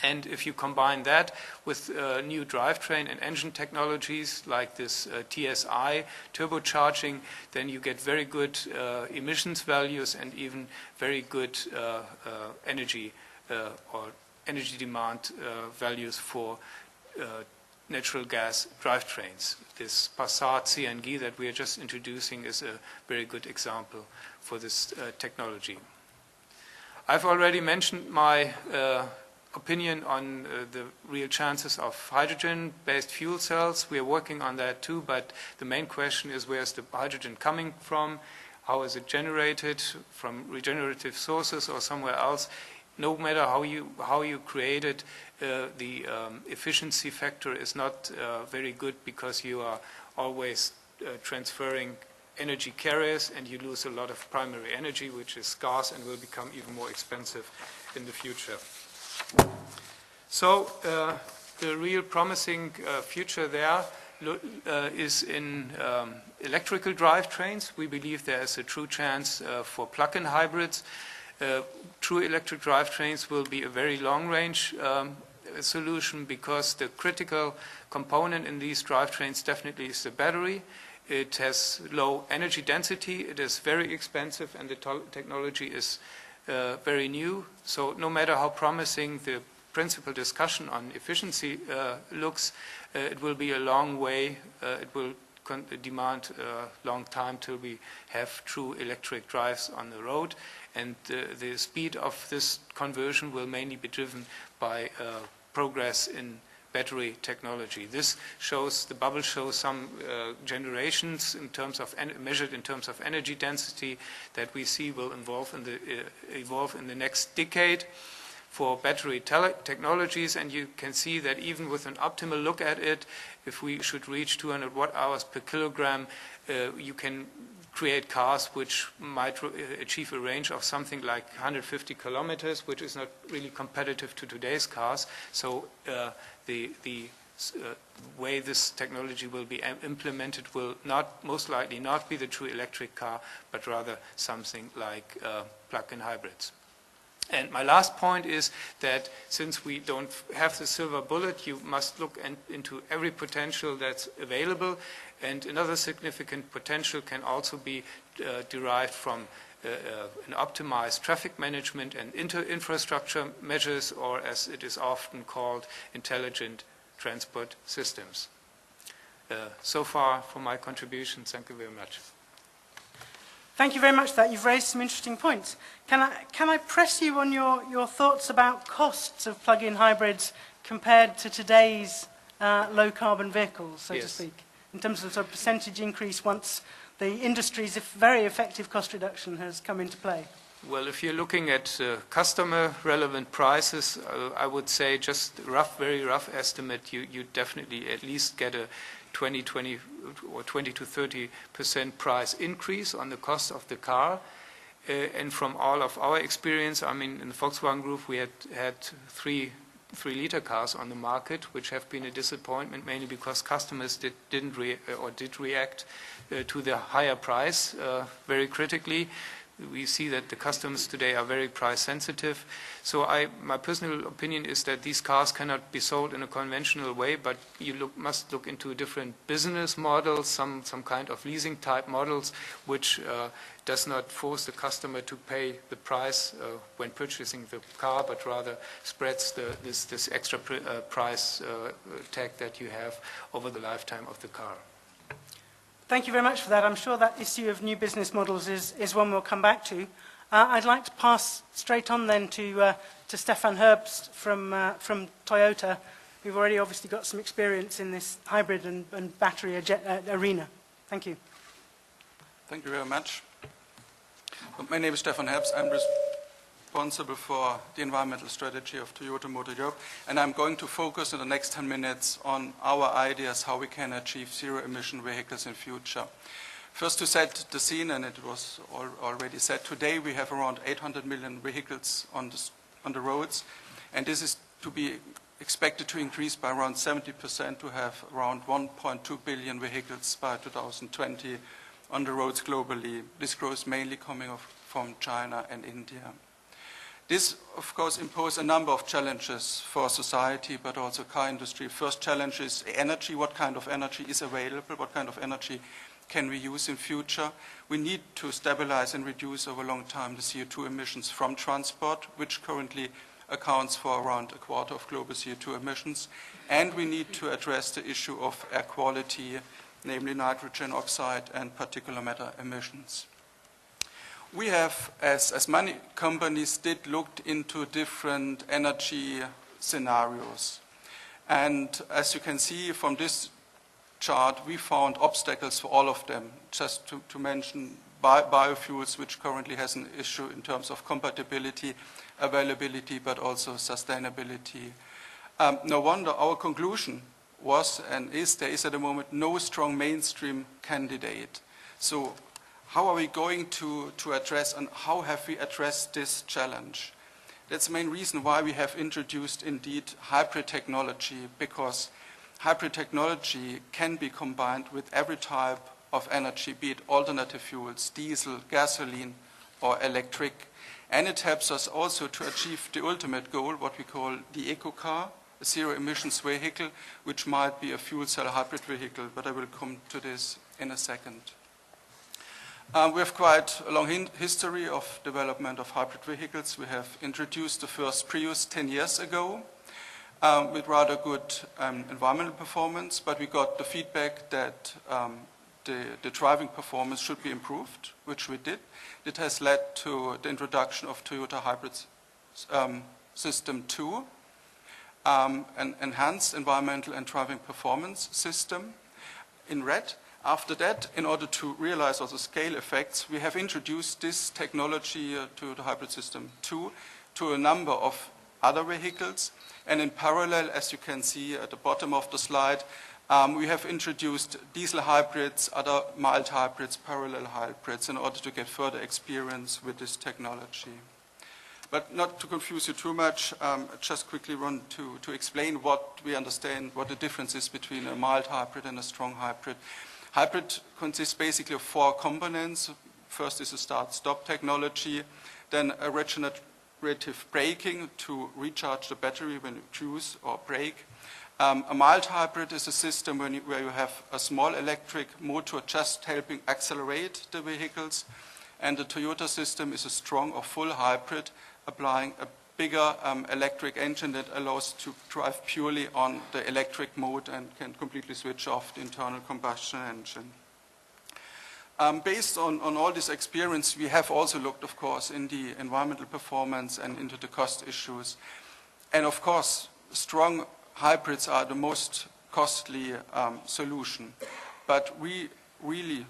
And if you combine that with new drivetrain and engine technologies like this TSI, turbocharging, then you get very good emissions values and even very good energy or energy demand values for natural gas drivetrains. This Passat CNG that we are just introducing is a very good example for this technology. I've already mentioned my opinion on the real chances of hydrogen-based fuel cells. We are working on that too, but the main question is, where's the hydrogen coming from? How is it generated, from regenerative sources or somewhere else? No matter how you create it, the efficiency factor is not very good, because you are always transferring energy carriers and you lose a lot of primary energy, which is scarce and will become even more expensive in the future. So the real promising future there is in electrical drivetrains. We believe there is a true chance for plug-in hybrids. True electric drivetrains will be a very long-range solution, because the critical component in these drivetrains definitely is the battery. It has low energy density, it is very expensive, and the technology is very new. So no matter how promising the principal discussion on efficiency looks, it will be a long way. It will demand a long time till we have true electric drives on the road. And the speed of this conversion will mainly be driven by progress in battery technology. This shows, the bubble shows some generations in terms of measured in terms of energy density that we see will evolve in the next decade for battery technologies, and you can see that even with an optimal look at it, if we should reach 200 watt-hours per kilogram, you can create cars which might achieve a range of something like 150 kilometers, which is not really competitive to today's cars. So the way this technology will be implemented will most likely not be the true electric car, but rather something like plug-in hybrids. And my last point is that since we don't have the silver bullet, you must look into every potential that's available. And another significant potential can also be derived from an optimized traffic management and infrastructure measures, or as it is often called, intelligent transport systems. So far for my contribution. Thank you very much.
Thank you very much for that. You've raised some interesting points. Can I press you on your thoughts about costs of plug-in hybrids compared to today's low-carbon vehicles, so to speak, in terms of sort of percentage increase once the industry's very effective cost reduction has come into play?
Well, if you're looking at customer-relevant prices, I would say just very rough estimate, you definitely at least get a 20 to 30% price increase on the cost of the car. And from all of our experience, I mean, in the Volkswagen Group, we had 3-liter cars on the market, which have been a disappointment, mainly because customers did react to the higher price very critically. We see that the customers today are very price sensitive. So my personal opinion is that these cars cannot be sold in a conventional way, but you must look into different business models, some kind of leasing type models, which does not force the customer to pay the price when purchasing the car, but rather spreads this extra price tag that you have over the lifetime of the car.
Thank you very much for that. I'm sure that issue of new business models is one we'll come back to. I'd like to pass straight on then to Stephan Herbst from Toyota, who've already obviously got some experience in this hybrid and battery arena. Thank you.
Thank you very much. My name is Stephan Herbst. I'm responsible for the environmental strategy of Toyota Motor Europe, and I'm going to focus in the next 10 minutes on our ideas how we can achieve zero-emission vehicles in future. First, to set the scene, and it was already said, today we have around 800 million vehicles on the roads, and this is to be expected to increase by around 70% to have around 1.2 billion vehicles by 2020 on the roads globally. This growth mainly coming from China and India. This, of course, imposes a number of challenges for society, but also car industry. First challenge is energy. What kind of energy is available? What kind of energy can we use in future? We need to stabilize and reduce over a long time the CO2 emissions from transport, which currently accounts for around a quarter of global CO2 emissions. And we need to address the issue of air quality, namely nitrogen oxide and particulate matter emissions. We have, as many companies did, looked into different energy scenarios. And as you can see from this chart, we found obstacles for all of them. Just to mention biofuels, which currently has an issue in terms of compatibility, availability, but also sustainability. No wonder our conclusion was and is there is at the moment no strong mainstream candidate. So how are we going to address, and how have we addressed this challenge? That's the main reason why we have introduced indeed hybrid technology, because hybrid technology can be combined with every type of energy, be it alternative fuels, diesel, gasoline, or electric. And it helps us also to achieve the ultimate goal, what we call the eco car, a zero emissions vehicle, which might be a fuel cell hybrid vehicle, but I will come to this in a second. We have quite a long history of development of hybrid vehicles. We have introduced the first Prius 10 years ago with rather good environmental performance, but we got the feedback that the driving performance should be improved, which we did. It has led to the introduction of Toyota Hybrid System 2, an enhanced environmental and driving performance system in red. After that, in order to realize also scale effects, we have introduced this technology to the Hybrid System 2 to a number of other vehicles. And in parallel, as you can see at the bottom of the slide, We have introduced diesel hybrids, other mild hybrids, parallel hybrids, in order to get further experience with this technology. But not to confuse you too much, just quickly want to explain what we understand, what the difference is between a mild hybrid and a strong hybrid. Hybrid consists basically of 4 components. First is a start-stop technology, then a regenerative braking to recharge the battery when you cruise or brake. A mild hybrid is a system where you have a small electric motor just helping accelerate the vehicles, and the Toyota system is a strong or full hybrid, applying a bigger electric engine that allows to drive purely on the electric mode and can completely switch off the internal combustion engine. Based on all this experience, we have also looked, of course, in the environmental performance and into the cost issues. And of course, strong hybrids are the most costly solution. But we really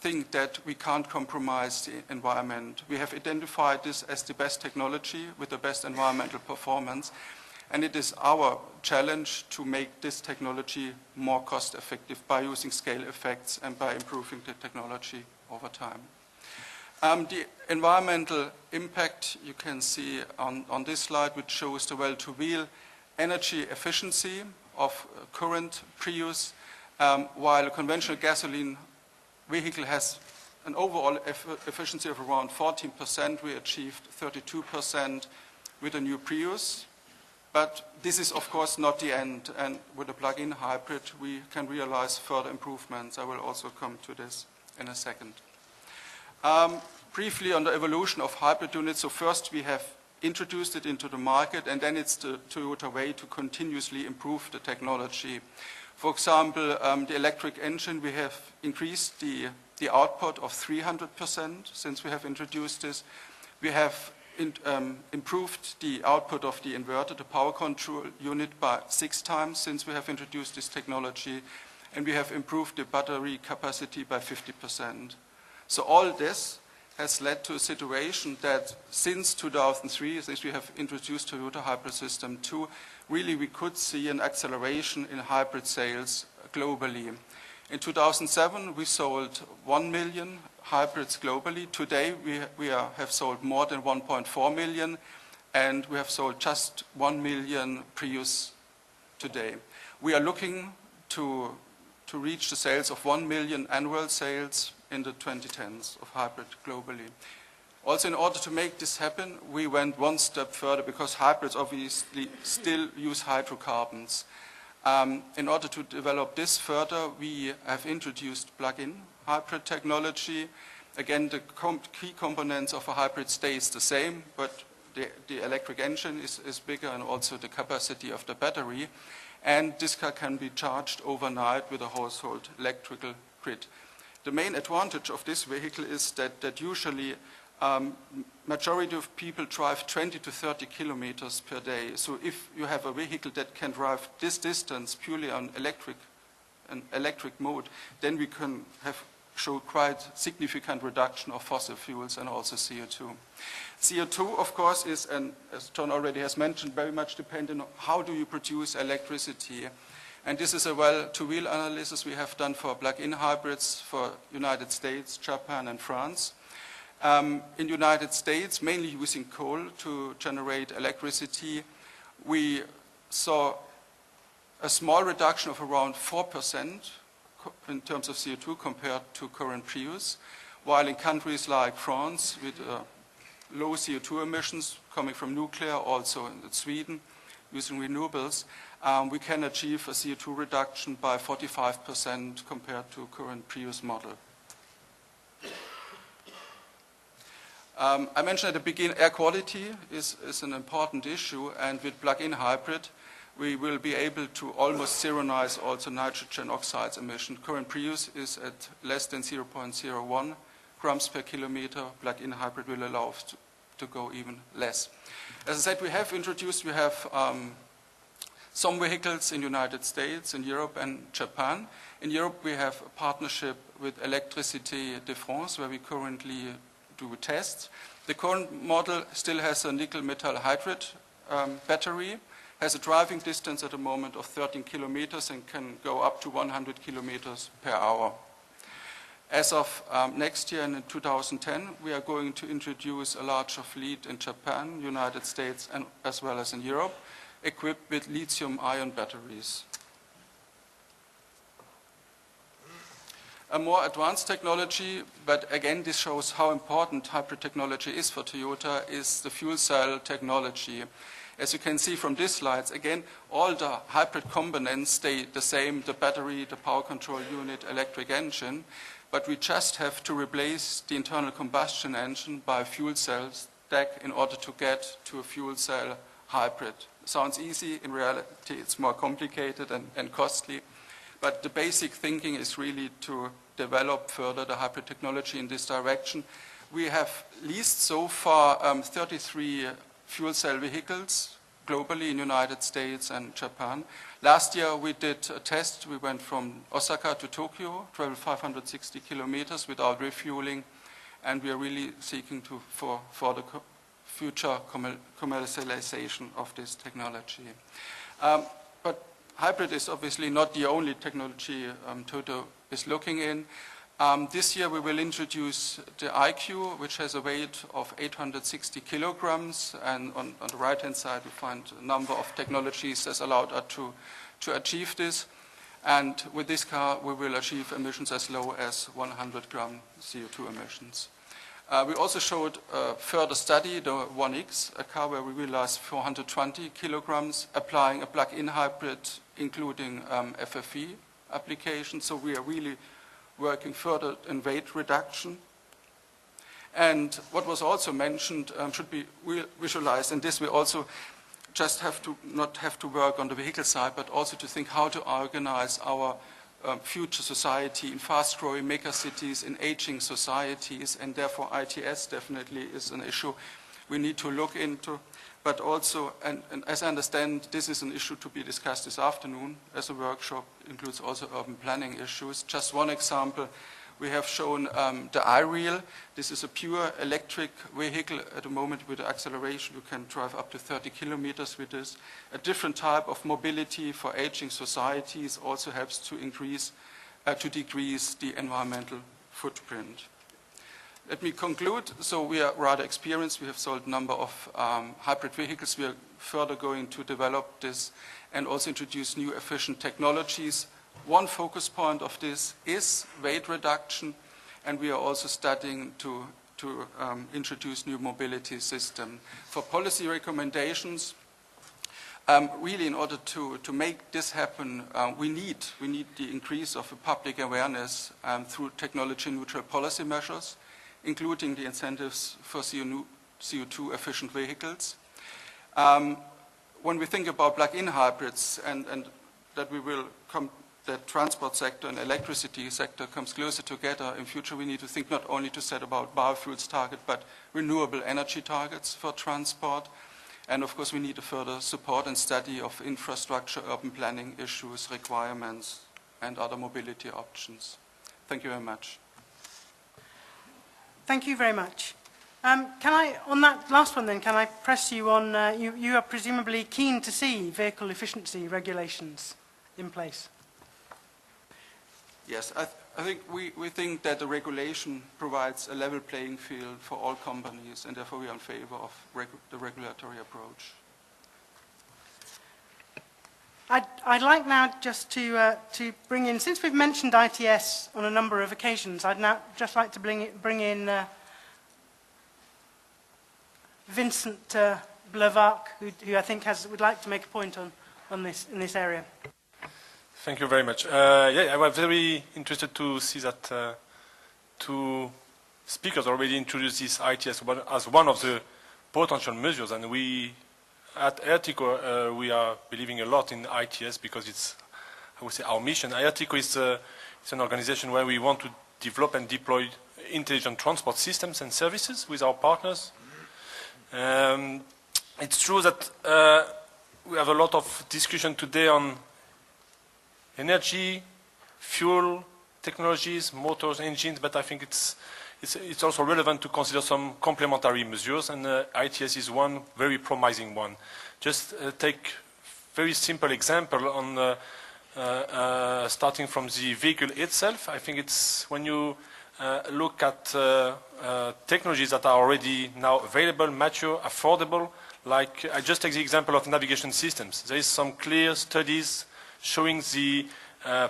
think that we can't compromise the environment. We have identified this as the best technology with the best environmental performance. And it is our challenge to make this technology more cost effective by using scale effects and by improving the technology over time. The environmental impact you can see on this slide, which shows the well-to-wheel energy efficiency of current Prius, while a conventional gasoline vehicle has an overall efficiency of around 14%. We achieved 32% with a new Prius. But this is, of course, not the end. And with a plug-in hybrid, we can realize further improvements. I will also come to this in a second. Briefly on the evolution of hybrid units. So first, we have introduced it into the market, and then it's the Toyota way to continuously improve the technology. For example, the electric engine, we have increased the output of 300% since we have introduced this. We have improved the output of the inverter, the power control unit, by 6 times since we have introduced this technology, and we have improved the battery capacity by 50%. So all this has led to a situation that since 2003, since we have introduced Toyota Hybrid System 2, really we could see an acceleration in hybrid sales globally. In 2007, we sold 1 million hybrids globally. Today, we have sold more than 1.4 million, and we have sold just 1 million Prius today. We are looking to reach the sales of 1 million annual sales in the 2010s of hybrid globally. Also, in order to make this happen, we went one step further because hybrids obviously still use hydrocarbons. In order to develop this further, we have introduced plug-in hybrid technology. Again, the key components of a hybrid stays the same, but the electric engine is bigger and also the capacity of the battery. And this car can be charged overnight with a household electrical grid. The main advantage of this vehicle is that usually majority of people drive 20 to 30 kilometers per day. So if you have a vehicle that can drive this distance purely on an electric mode, then we can show quite significant reduction of fossil fuels and also CO2. CO2, of course, is, and as John already has mentioned, very much dependent on how do you produce electricity. And this is a well-to-wheel analysis we have done for plug-in hybrids for United States, Japan, and France. In the United States, mainly using coal to generate electricity, we saw a small reduction of around 4% in terms of CO2 compared to current Prius, while in countries like France with low CO2 emissions coming from nuclear, also in Sweden using renewables, we can achieve a CO2 reduction by 45% compared to current Prius model. I mentioned at the beginning, air quality is an important issue, and with plug-in hybrid, we will be able to almost zero-nize also nitrogen oxides emission. Current Prius is at less than 0.01 grams per kilometer. Plug-in hybrid will allow us to go even less. As I said, we have some vehicles in the United States, in Europe, and Japan. In Europe, we have a partnership with Électricité de France, where we currently do tests. The current model still has a nickel metal hydride battery, has a driving distance at the moment of 13 kilometers and can go up to 100 kilometers per hour. As of next year, in 2010, we are going to introduce a larger fleet in Japan, United States, and as well as in Europe, equipped with lithium-ion batteries. A more advanced technology, but again this shows how important hybrid technology is for Toyota, is the fuel cell technology. As you can see from these slides, again, all the hybrid components stay the same, the battery, the power control unit, electric engine, but we just have to replace the internal combustion engine by a fuel cell stack in order to get to a fuel cell hybrid. Sounds easy, in reality it's more complicated and costly, but the basic thinking is really to develop further the hybrid technology in this direction. We have leased so far 33 fuel cell vehicles globally in United States and Japan. Last year we did a test. We went from Osaka to Tokyo, traveled 560 kilometers without refueling, and we are really seeking for the future commercialization of this technology. But hybrid is obviously not the only technology Toyota is looking in. This year we will introduce the IQ, which has a weight of 860 kilograms, and on the right-hand side we find a number of technologies that allowed us to achieve this. And with this car we will achieve emissions as low as 100 gram CO2 emissions. We also showed a further study, the 1X, a car where we realized 420 kilograms, applying a plug-in hybrid, including FFE application. So we are really working further in weight reduction. And what was also mentioned should be visualized, and this we also just have to not have to work on the vehicle side, but also to think how to organize our future society in fast-growing megacities, in aging societies, and therefore ITS definitely is an issue we need to look into. But also, and as I understand, this is an issue to be discussed this afternoon as a workshop, includes also urban planning issues. Just one example, we have shown the iReal. This is a pure electric vehicle at the moment with acceleration. You can drive up to 30 kilometers with this. A different type of mobility for aging societies also helps to decrease the environmental footprint. Let me conclude. So we are rather experienced. We have sold a number of hybrid vehicles. We are further going to develop this and also introduce new efficient technologies. One focus point of this is weight reduction, and we are also studying to introduce new mobility system. For policy recommendations, really in order to make this happen, we need the increase of public awareness through technology-neutral policy measures, including the incentives for CO2 efficient vehicles. When we think about plug-in hybrids and that we will come, the transport sector and electricity sector comes closer together in future, we need to think not only to set about biofuels target, but renewable energy targets for transport. And of course we need a further support and study of infrastructure, urban planning issues, requirements, and other mobility options. Thank you very much.
Thank you very much. Can I, on that last one then, can I press you on, you are presumably keen to see vehicle efficiency regulations in place?
Yes, I think we think that the regulation provides a level playing field for all companies, and therefore we are in favor of the regulatory approach.
I'd like now just to bring in, since we've mentioned ITS on a number of occasions, I'd now just like to bring in Vincent Blavark, who I think would like to make a point on this in this area.
Thank you very much. Yeah, I was very interested to see that two speakers already introduced this ITS as one of the potential measures, and we at Airtico we are believing a lot in ITS because it's, I would say, our mission. Airtico is it's an organization where we want to develop and deploy intelligent transport systems and services with our partners. It's true that we have a lot of discussion today on energy, fuel, technologies, motors, engines, but I think it's also relevant to consider some complementary measures, and ITS is one very promising one. Just take very simple example on starting from the vehicle itself. I think it's when you look at technologies that are already now available, mature, affordable, like I just take the example of navigation systems. There is some clear studies showing the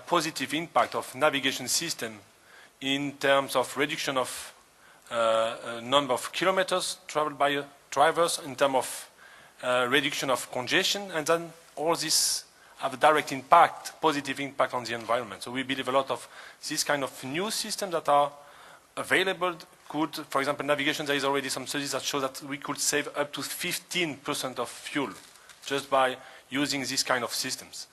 positive impact of navigation system in terms of reduction of number of kilometers traveled by drivers, in terms of reduction of congestion, and then all this have a direct impact, positive impact on the environment. So we believe a lot of these kind of new systems that are available could, for example, navigation, there is already some studies that show that we could save up to 15% of fuel just by using these kind of systems.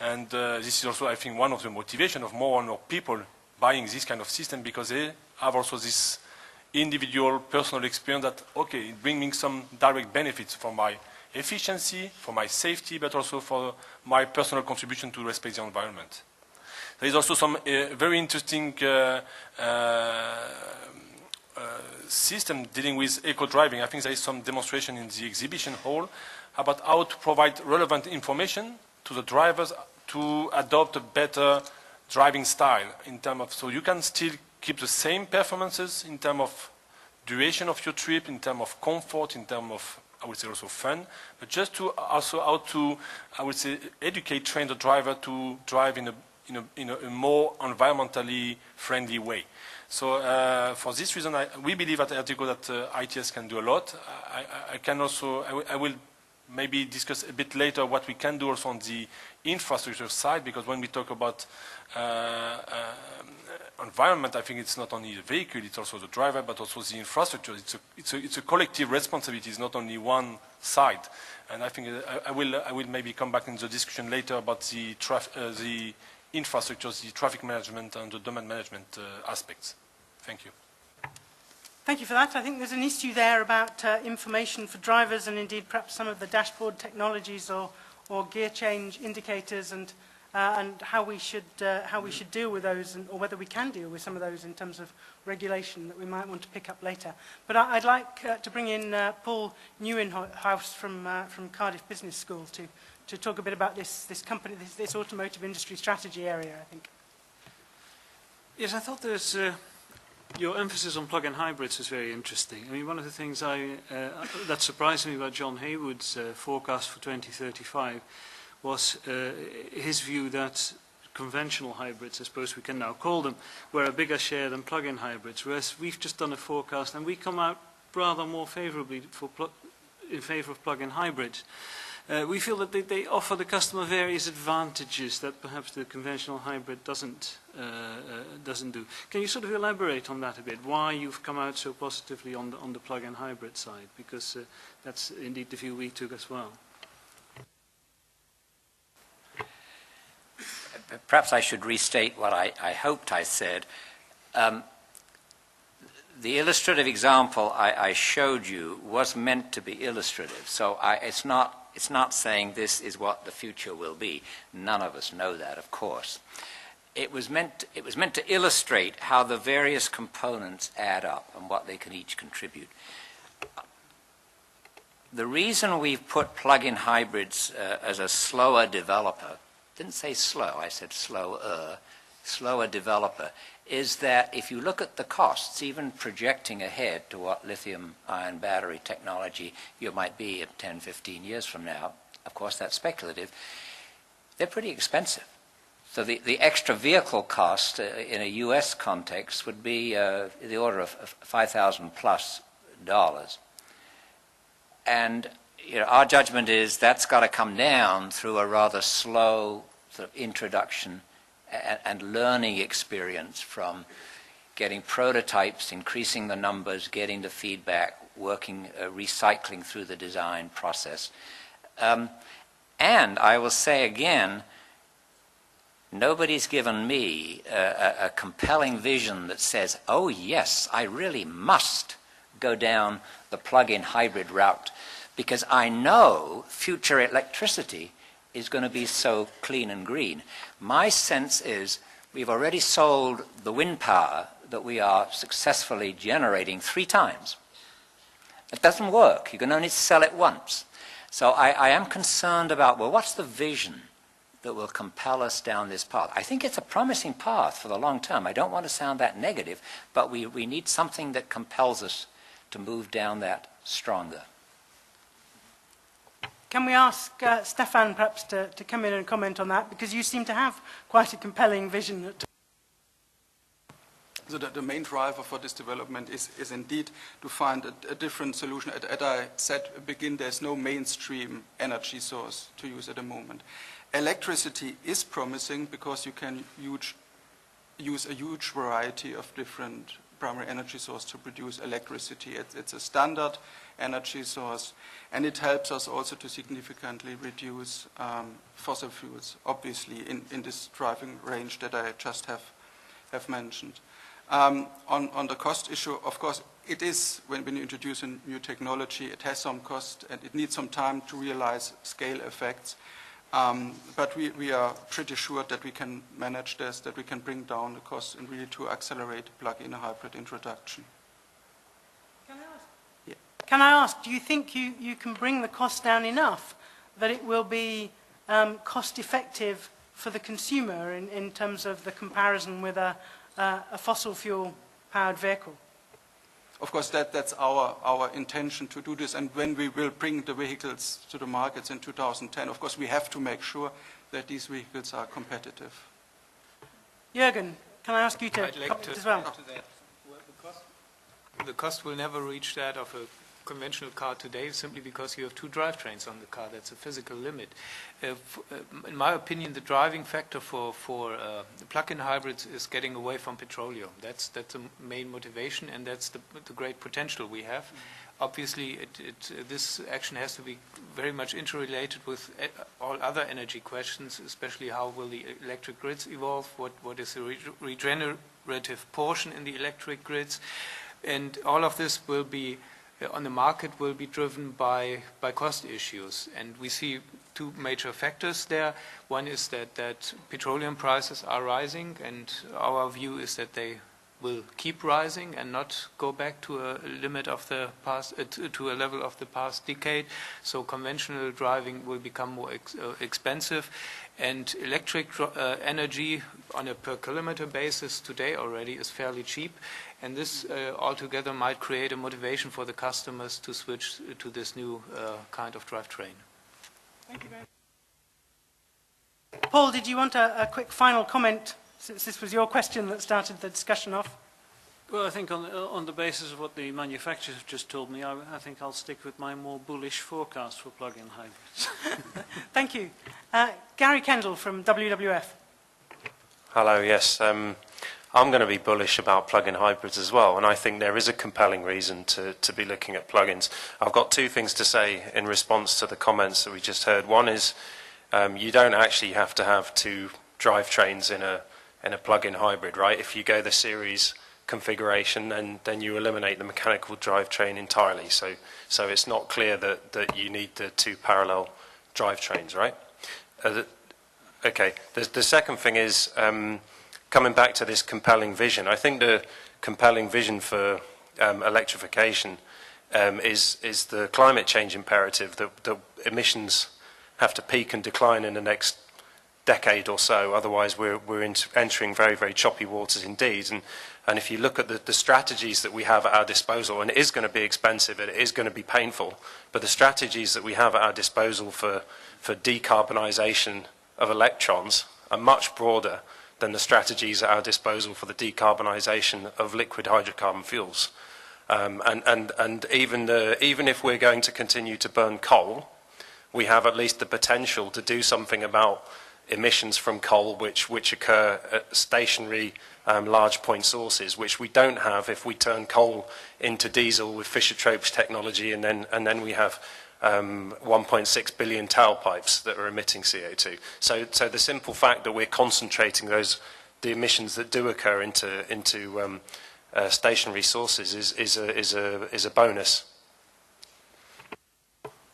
And this is also, I think, one of the motivation of more and more people buying this kind of system, because they have also this individual personal experience that, okay, it brings me some direct benefits for my efficiency, for my safety, but also for my personal contribution to respect the environment. There is also some very interesting system dealing with eco-driving. I think there is some demonstration in the exhibition hall about how to provide relevant information to the drivers to adopt a better driving style in terms of, so you can still keep the same performances in terms of duration of your trip, in terms of comfort, in terms of, I would say, also fun, but just to also how to, I would say, educate, train the driver to drive in a more environmentally friendly way. So for this reason, we believe at Ertigo that ITS can do a lot. I can also, I will maybe discuss a bit later what we can do also on the infrastructure side, because when we talk about environment, I think it's not only the vehicle, it's also the driver, but also the infrastructure. It's a collective responsibility, it's not only one side. And I think I will maybe come back in the discussion later about the infrastructure, the traffic management and the domain management aspects. Thank you.
Thank you for that. I think there's an issue there about information for drivers, and indeed perhaps some of the dashboard technologies or gear change indicators, and how we should deal with those, or whether we can deal with some of those in terms of regulation that we might want to pick up later. But I'd like to bring in Paul Nieuwenhuis from Cardiff Business School to talk a bit about this company, this automotive industry strategy area, I think.
Yes, I thought there's your emphasis on plug-in hybrids is very interesting. I mean, one of the things that surprised me about John Heywood's forecast for 2035 was his view that conventional hybrids, I suppose we can now call them, were a bigger share than plug-in hybrids, whereas we've just done a forecast and we come out rather more favorably in favor of plug-in hybrids. We feel that they offer the customer various advantages that perhaps the conventional hybrid doesn't do. Can you sort of elaborate on that a bit? Why you've come out so positively on the plug-in hybrid side? Because that's indeed the view we took as well.
Perhaps I should restate what I hoped I said. The illustrative example I showed you was meant to be illustrative. So it's not saying this is what the future will be. None of us know that, of course. It was meant to illustrate how the various components add up and what they can each contribute. The reason we've put plug-in hybrids as a slower developer, didn't say slow, I said slower developer, is that if you look at the costs, even projecting ahead to what lithium-ion battery technology you might be in 10, 15 years from now, of course that's speculative, they're pretty expensive. So the extra vehicle cost in a US context would be the order of $5,000 plus. And our judgment is that's got to come down through a rather slow sort of introduction and learning experience from getting prototypes, increasing the numbers, getting the feedback, working, recycling through the design process. And I will say again, nobody's given me a compelling vision that says, oh yes, I really must go down the plug-in hybrid route, because I know future electricity is going to be so clean and green. My sense is we've already sold the wind power that we are successfully generating 3 times. It doesn't work. You can only sell it once. So I am concerned about, well, what's the vision that will compel us down this path? I think it's a promising path for the long term. I don't want to sound that negative, but we need something that compels us to move down that stronger.
Can we ask Stephan perhaps to come in and comment on that? Because you seem to have quite a compelling vision.
So the main driver for this development is indeed to find a different solution. As I said at the beginning, there's no mainstream energy source to use at the moment. Electricity is promising because you can use a huge variety of different primary energy sources to produce electricity. It's a standard energy source, and it helps us also to significantly reduce fossil fuels, obviously, in this driving range that I just have mentioned. On the cost issue, of course, it is, when you introduce a new technology, it has some cost, and it needs some time to realize scale effects. But we are pretty sure that we can manage this, that we can bring down the costs and really to accelerate plug-in hybrid introduction.
Can I ask, do you think you can bring the cost down enough that it will be cost-effective for the consumer in terms of the comparison with a fossil fuel-powered vehicle?
Of course, that's our intention to do this, and when we will bring the vehicles to the markets in 2010, of course, we have to make sure that these vehicles are competitive.
Jürgen, can I ask you to comment as well?
The cost will never reach that of a conventional car today simply because you have two drivetrains on the car. That's a physical limit. In my opinion, the driving factor for the plug-in hybrids is getting away from petroleum. That's the main motivation, and that's the great potential we have. Obviously, this action has to be very much interrelated with all other energy questions, especially how will the electric grids evolve, what is the regenerative portion in the electric grids, and all of this will be on the market will be driven by cost issues. And we see two major factors there. One is that petroleum prices are rising, and our view is that they will keep rising and not go back to a limit of the past, to a level of the past decade. So conventional driving will become more expensive, and electric energy on a per kilometer basis today already is fairly cheap. And this altogether might create a motivation for the customers to switch to this new kind of drivetrain.
Thank you very much. Paul, did you want a quick final comment, since this was your question that started the discussion off?
Well, I think on the basis of what the manufacturers have just told me, I think I'll stick with my more bullish forecast for plug-in hybrids.
Thank you. Gary Kendall from WWF.
Hello, yes. I'm going to be bullish about plug-in hybrids as well, and I think there is a compelling reason to be looking at plug-ins. I've got two things to say in response to the comments that we just heard. One is you don't actually have to have two drivetrains in a plug-in hybrid, right? If you go the series configuration, then you eliminate the mechanical drivetrain entirely. So it's not clear that you need the two parallel drivetrains, right? Okay. The second thing is coming back to this compelling vision. I think the compelling vision for electrification is the climate change imperative that emissions have to peak and decline in the next decade or so. Otherwise, we're entering very, very choppy waters indeed. And if you look at the strategies that we have at our disposal, and it is going to be expensive and it is going to be painful, but the strategies that we have at our disposal for decarbonisation of electrons are much broader than the strategies at our disposal for the decarbonisation of liquid hydrocarbon fuels. And even if we're going to continue to burn coal, we have at least the potential to do something about emissions from coal which occur at stationary large point sources, which we don't have if we turn coal into diesel with Fischer-Tropsch technology, and then we have 1.6 billion tailpipes that are emitting CO2. So the simple fact that we're concentrating the emissions that do occur into stationary sources is a bonus.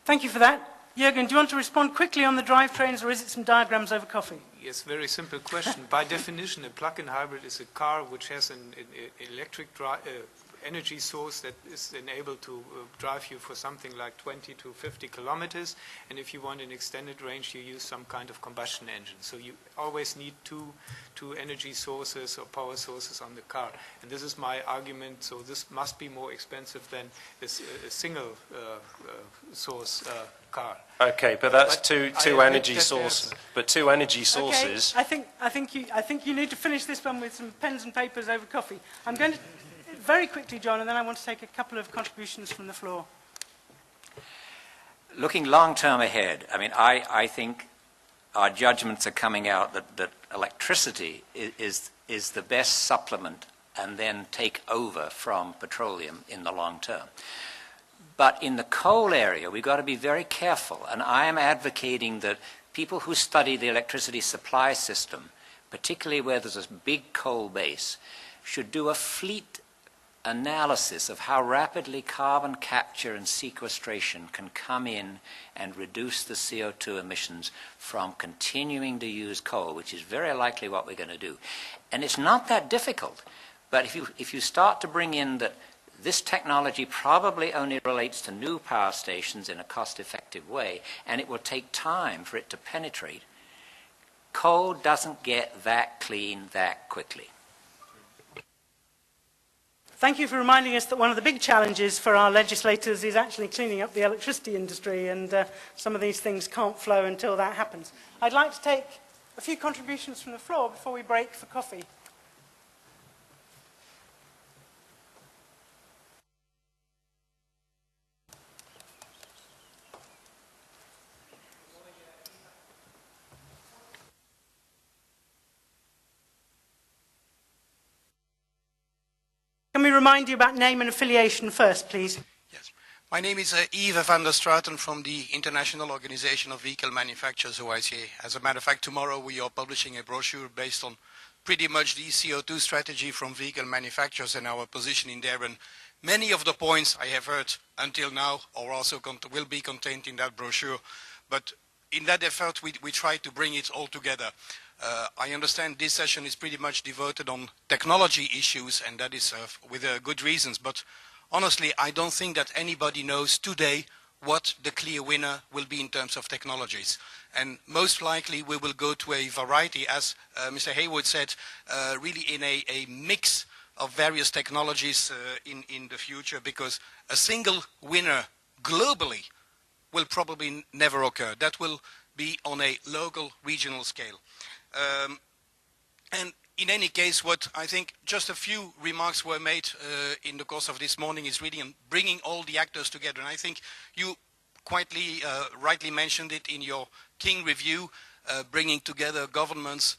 Thank you for that. Jürgen, do you want to respond quickly on the drivetrains, or is it some diagrams over coffee?
Yes, very simple question. By definition, a plug-in hybrid is a car which has an electric energy source that is enabled to drive you for something like 20 to 50 kilometers. And if you want an extended range, you use some kind of combustion engine. So you always need two energy sources or power sources on the car. And this is my argument. So this must be more expensive than a single source car.
Okay, but that's two energy sources. But two energy sources.
Okay, I think you need to finish this one with some pens and papers over coffee. I'm going to very quickly, John, and then I want to take a couple of contributions from the floor.
Looking long term ahead, I mean, I think our judgments are coming out that electricity is the best supplement and then take over from petroleum in the long term. But in the coal area, we've got to be very careful, and I am advocating that people who study the electricity supply system, particularly where there's a big coal base, should do a fleet analysis of how rapidly carbon capture and sequestration can come in and reduce the CO2 emissions from continuing to use coal, which is very likely what we're going to do. And it's not that difficult, but if you start to bring in that this technology probably only relates to new power stations in a cost-effective way, and it will take time for it to penetrate, coal doesn't get that clean that quickly.
Thank you for reminding us that one of the big challenges for our legislators is actually cleaning up the electricity industry, and some of these things can't flow until that happens. I'd like to take a few contributions from the floor before we break for coffee. Can we remind you about name and affiliation first, please?
Yes. My name is Yves van der Straten from the International Organization of Vehicle Manufacturers, OICA. As a matter of fact, tomorrow we are publishing a brochure based on pretty much the CO2 strategy from vehicle manufacturers and our position in there. And many of the points I have heard until now are also will be contained in that brochure. But in that effort, we try to bring it all together. I understand this session is pretty much devoted on technology issues, and that is with good reasons. But honestly, I don't think that anybody knows today what the clear winner will be in terms of technologies. And most likely we will go to a variety, as Mr. Heywood said, really in a mix of various technologies in the future, because a single winner globally will probably never occur. That will be on a local, regional scale. And in any case, what I think just a few remarks were made in the course of this morning is really bringing all the actors together. And I think you quite rightly mentioned it in your King review, bringing together governments,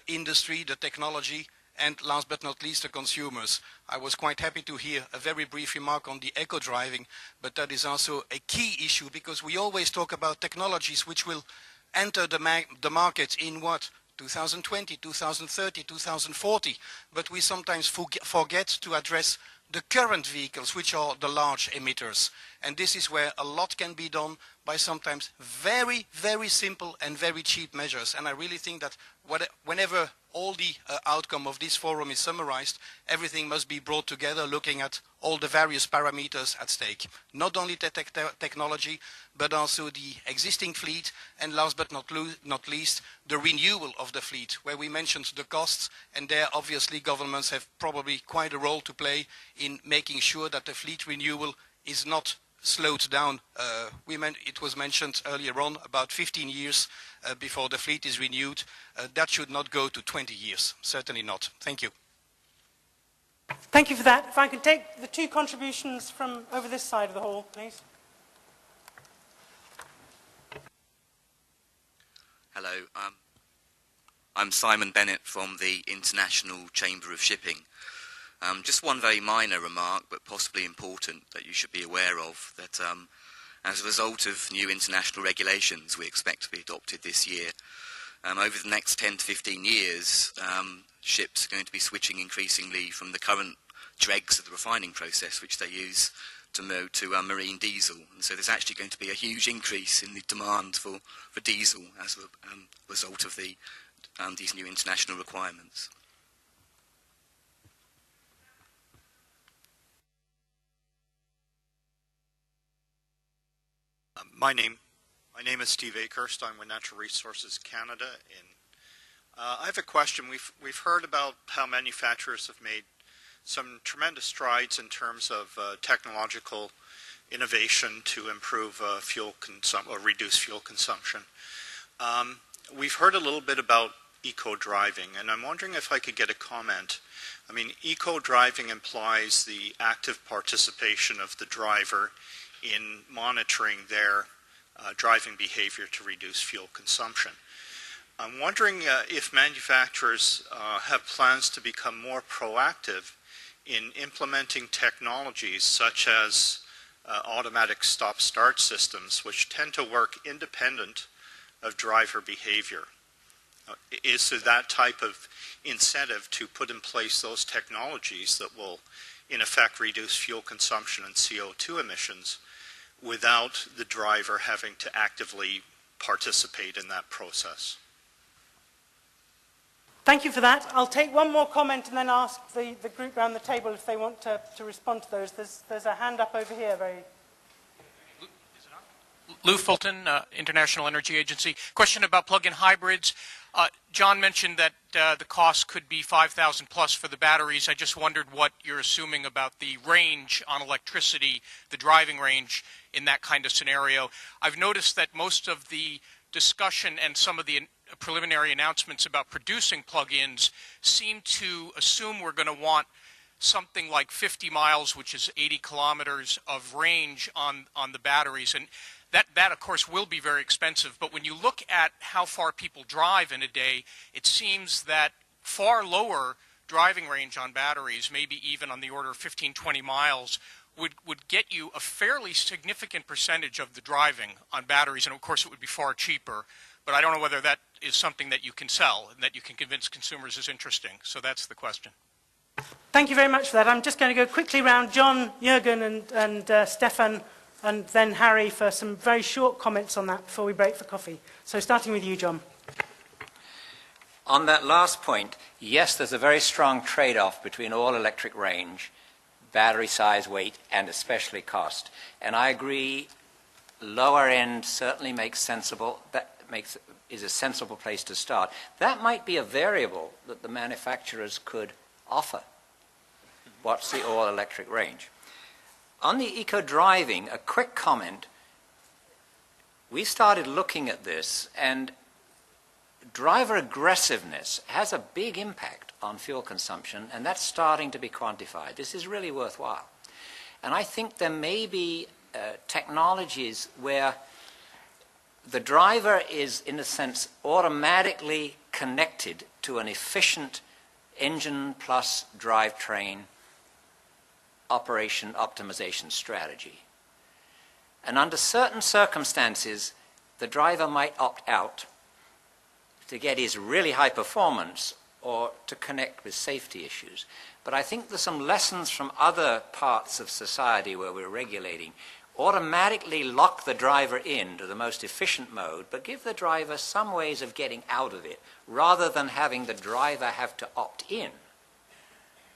industry, the technology, and last but not least, the consumers. I was quite happy to hear a very brief remark on the eco-driving, but that is also a key issue, because we always talk about technologies which will enter the market in what? 2020, 2030, 2040, but we sometimes forget to address the current vehicles, which are the large emitters. And this is where a lot can be done by sometimes very, very simple and very cheap measures. And I really think that whenever all the outcome of this forum is summarized, everything must be brought together looking at all the various parameters at stake. Not only the technology, but also the existing fleet, and last but not least, the renewal of the fleet, where we mentioned the costs, and there obviously governments have probably quite a role to play in making sure that the fleet renewal is not slowed down. It was mentioned earlier on about 15 years before the fleet is renewed. That should not go to 20 years, certainly not. Thank you.
Thank you for that. If I could take the two contributions from over this side of the hall, please.
Hello, I'm Simon Bennett from the International Chamber of Shipping. Just one very minor remark, but possibly important, that you should be aware of, that as a result of new international regulations we expect to be adopted this year, over the next 10 to 15 years, ships are going to be switching increasingly from the current dregs of the refining process, which they use, to marine diesel. And so there's actually going to be a huge increase in the demand for diesel as a result of these new international requirements.
My name is Steve Hurst. I'm with Natural Resources Canada. I have a question. We've heard about how manufacturers have made some tremendous strides in terms of technological innovation to improve or reduce fuel consumption. We've heard a little bit about eco-driving, and I'm wondering if I could get a comment. I mean, eco-driving implies the active participation of the driver in monitoring their driving behavior to reduce fuel consumption. I'm wondering if manufacturers have plans to become more proactive in implementing technologies such as automatic stop-start systems, which tend to work independent of driver behavior. Is there that type of incentive to put in place those technologies that will, in effect, reduce fuel consumption and CO2 emissions without the driver having to actively participate in that process?
Thank you for that. I'll take one more comment and then ask the group around the table if they want to respond to those. There's a hand up over here.
Lou Fulton, International Energy Agency. Question about plug-in hybrids. John mentioned that the cost could be 5,000 plus for the batteries. I just wondered what you're assuming about the range on electricity, the driving range in that kind of scenario. I've noticed that most of the discussion and some of the preliminary announcements about producing plug-ins seem to assume we're going to want something like 50 miles, which is 80 kilometers of range on the batteries. And that, of course, will be very expensive. But when you look at how far people drive in a day, it seems that far lower driving range on batteries, maybe even on the order of 15, 20 miles, would get you a fairly significant percentage of the driving on batteries. And, of course, it would be far cheaper. But I don't know whether that is something that you can sell and that you can convince consumers is interesting. So that's the question.
Thank you very much for that. I'm just going to go quickly round John, Jürgen and Stephan and then Harry for some very short comments on that before we break for coffee. So starting with you, John.
On that last point, yes, there's a very strong trade-off between all-electric range, battery size, weight, and especially cost. And I agree, lower end certainly makes sensible. Is a sensible place to start. That might be a variable that the manufacturers could offer. What's the all-electric range? On the eco-driving, a quick comment. We started looking at this, and driver aggressiveness has a big impact on fuel consumption, and that's starting to be quantified. This is really worthwhile. And I think there may be technologies where the driver is, in a sense, automatically connected to an efficient engine plus drivetrain operation optimization strategy. And under certain circumstances, the driver might opt out to get his really high performance or to connect with safety issues. But I think there's some lessons from other parts of society where we're regulating. Automatically lock the driver into the most efficient mode, but give the driver some ways of getting out of it, rather than having the driver have to opt in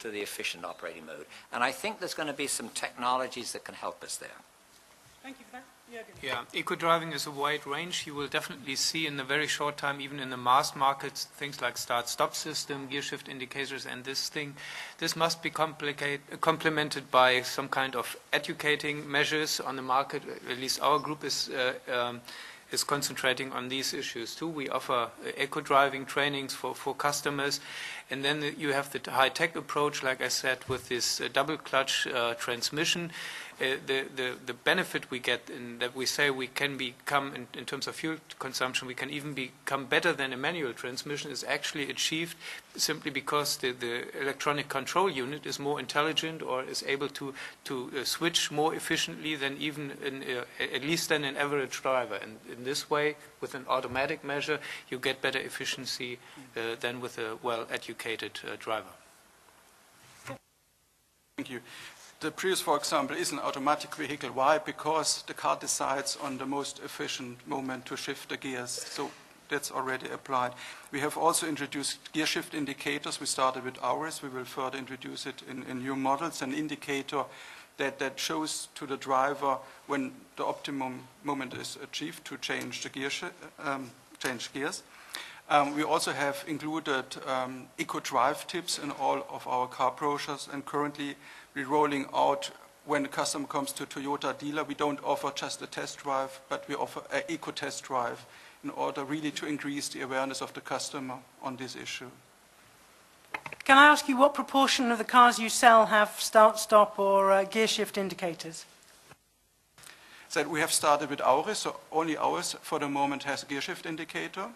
to the efficient operating mode. And I think there's going to be some technologies that can help us there.
Thank you for that.
Yeah, eco-driving is a wide range. You will definitely see in a very short time, even in the mass markets, things like start-stop system, gear shift indicators, and this must be complemented by some kind of educating measures on the market. At least our group is concentrating on these issues too. We offer eco-driving trainings for customers. And then you have the high-tech approach, like I said, with this double-clutch transmission. The benefit we get in that we say we can become, in terms of fuel consumption, we can even become better than a manual transmission is actually achieved simply because the electronic control unit is more intelligent or is able to switch more efficiently than even at least than an average driver. And in this way, with an automatic measure, you get better efficiency than with a well-educated driver.
Thank you. The Prius, for example, is an automatic vehicle. Why? Because the car decides on the most efficient moment to shift the gears. So that's already applied. We have also introduced gear shift indicators. We started with ours. We will further introduce it in new models, an indicator that shows to the driver when the optimum moment is achieved to change the change gears. We also have included eco-drive tips in all of our car brochures, and currently we're rolling out, when the customer comes to Toyota dealer, we don't offer just a test drive, but we offer an eco-test drive in order really to increase the awareness of the customer on this issue.
Can I ask you what proportion of the cars you sell have start-stop or gear shift indicators?
So we have started with ours, so only ours for the moment has a gear shift indicator.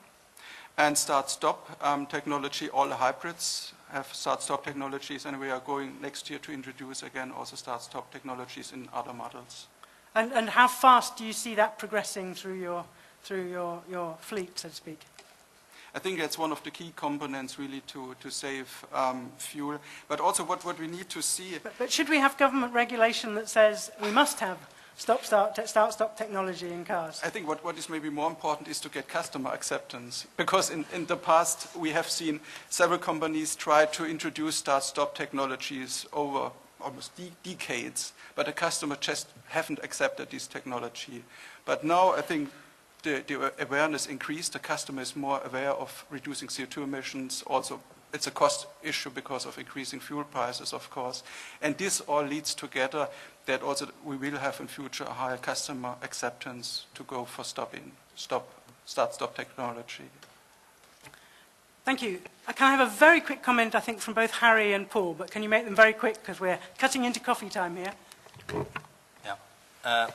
And start-stop technology, all the hybrids have start-stop technologies, and we are going next year to introduce again also start-stop technologies in other models.
And how fast do you see that progressing through your fleet, so to speak?
I think that's one of the key components really to save fuel. But also what we need to see...
But should we have government regulation that says we must have start-stop technology in cars?
I think what is maybe more important is to get customer acceptance. Because in the past we have seen several companies try to introduce start-stop technologies over almost decades, but the customer just haven't accepted this technology. But now I think the awareness increased. The customer is more aware of reducing CO2 emissions. Also, it's a cost issue because of increasing fuel prices, of course. And this all leads together that also we will have in future a higher customer acceptance to go for start-stop technology.
Thank you. Can I have a very quick comment, I think, from both Harry and Paul, but can you make them very quick because we're cutting into coffee time here?
Yeah.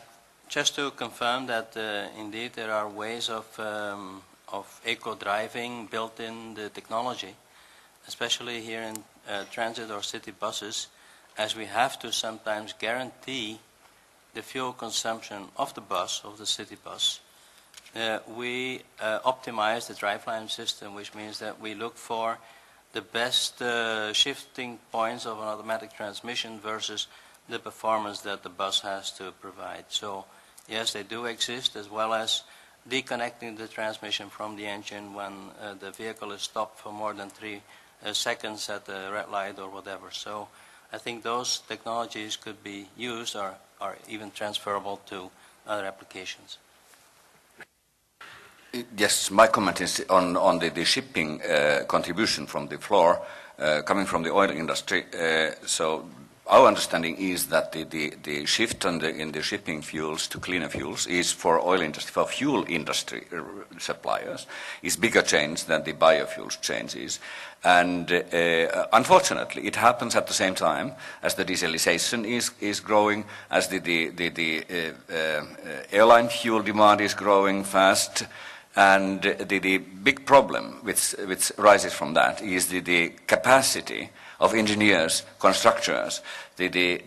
Just to confirm that indeed there are ways of eco-driving built in the technology, especially here in transit or city buses, as we have to sometimes guarantee the fuel consumption of the bus, of the city bus. We optimize the driveline system, which means that we look for the best shifting points of an automatic transmission versus the performance that the bus has to provide. So yes, they do exist, as well as deconnecting the transmission from the engine when the vehicle is stopped for more than 3 seconds at the red light or whatever. So I think those technologies could be used or are even transferable to other applications.
Yes, my comment is on the shipping contribution from the floor coming from the oil industry. So our understanding is that the shift in the shipping fuels to cleaner fuels is for oil industry, for fuel industry suppliers, is bigger change than the biofuels change is. And unfortunately, it happens at the same time as the dieselization is growing, as the airline fuel demand is growing fast. And the big problem which rises from that is the capacity of engineers, constructors, the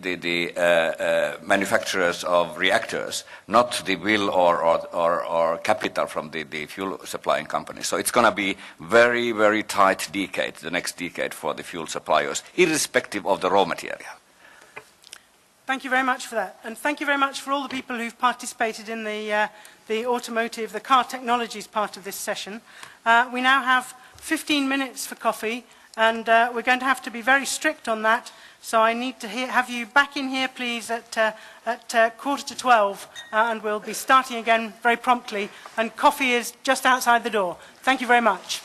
manufacturers of reactors, not the will or capital from the fuel supplying companies. So it's going to be very, very tight decade, the next decade for the fuel suppliers, irrespective of the raw material.
Thank you very much for that. And thank you very much for all the people who've participated in the automotive, the car technologies part of this session. We now have 15 minutes for coffee, and we're going to have to be very strict on that. So I need to have you back in here, please, at 11:45, and we'll be starting again very promptly. And coffee is just outside the door. Thank you very much.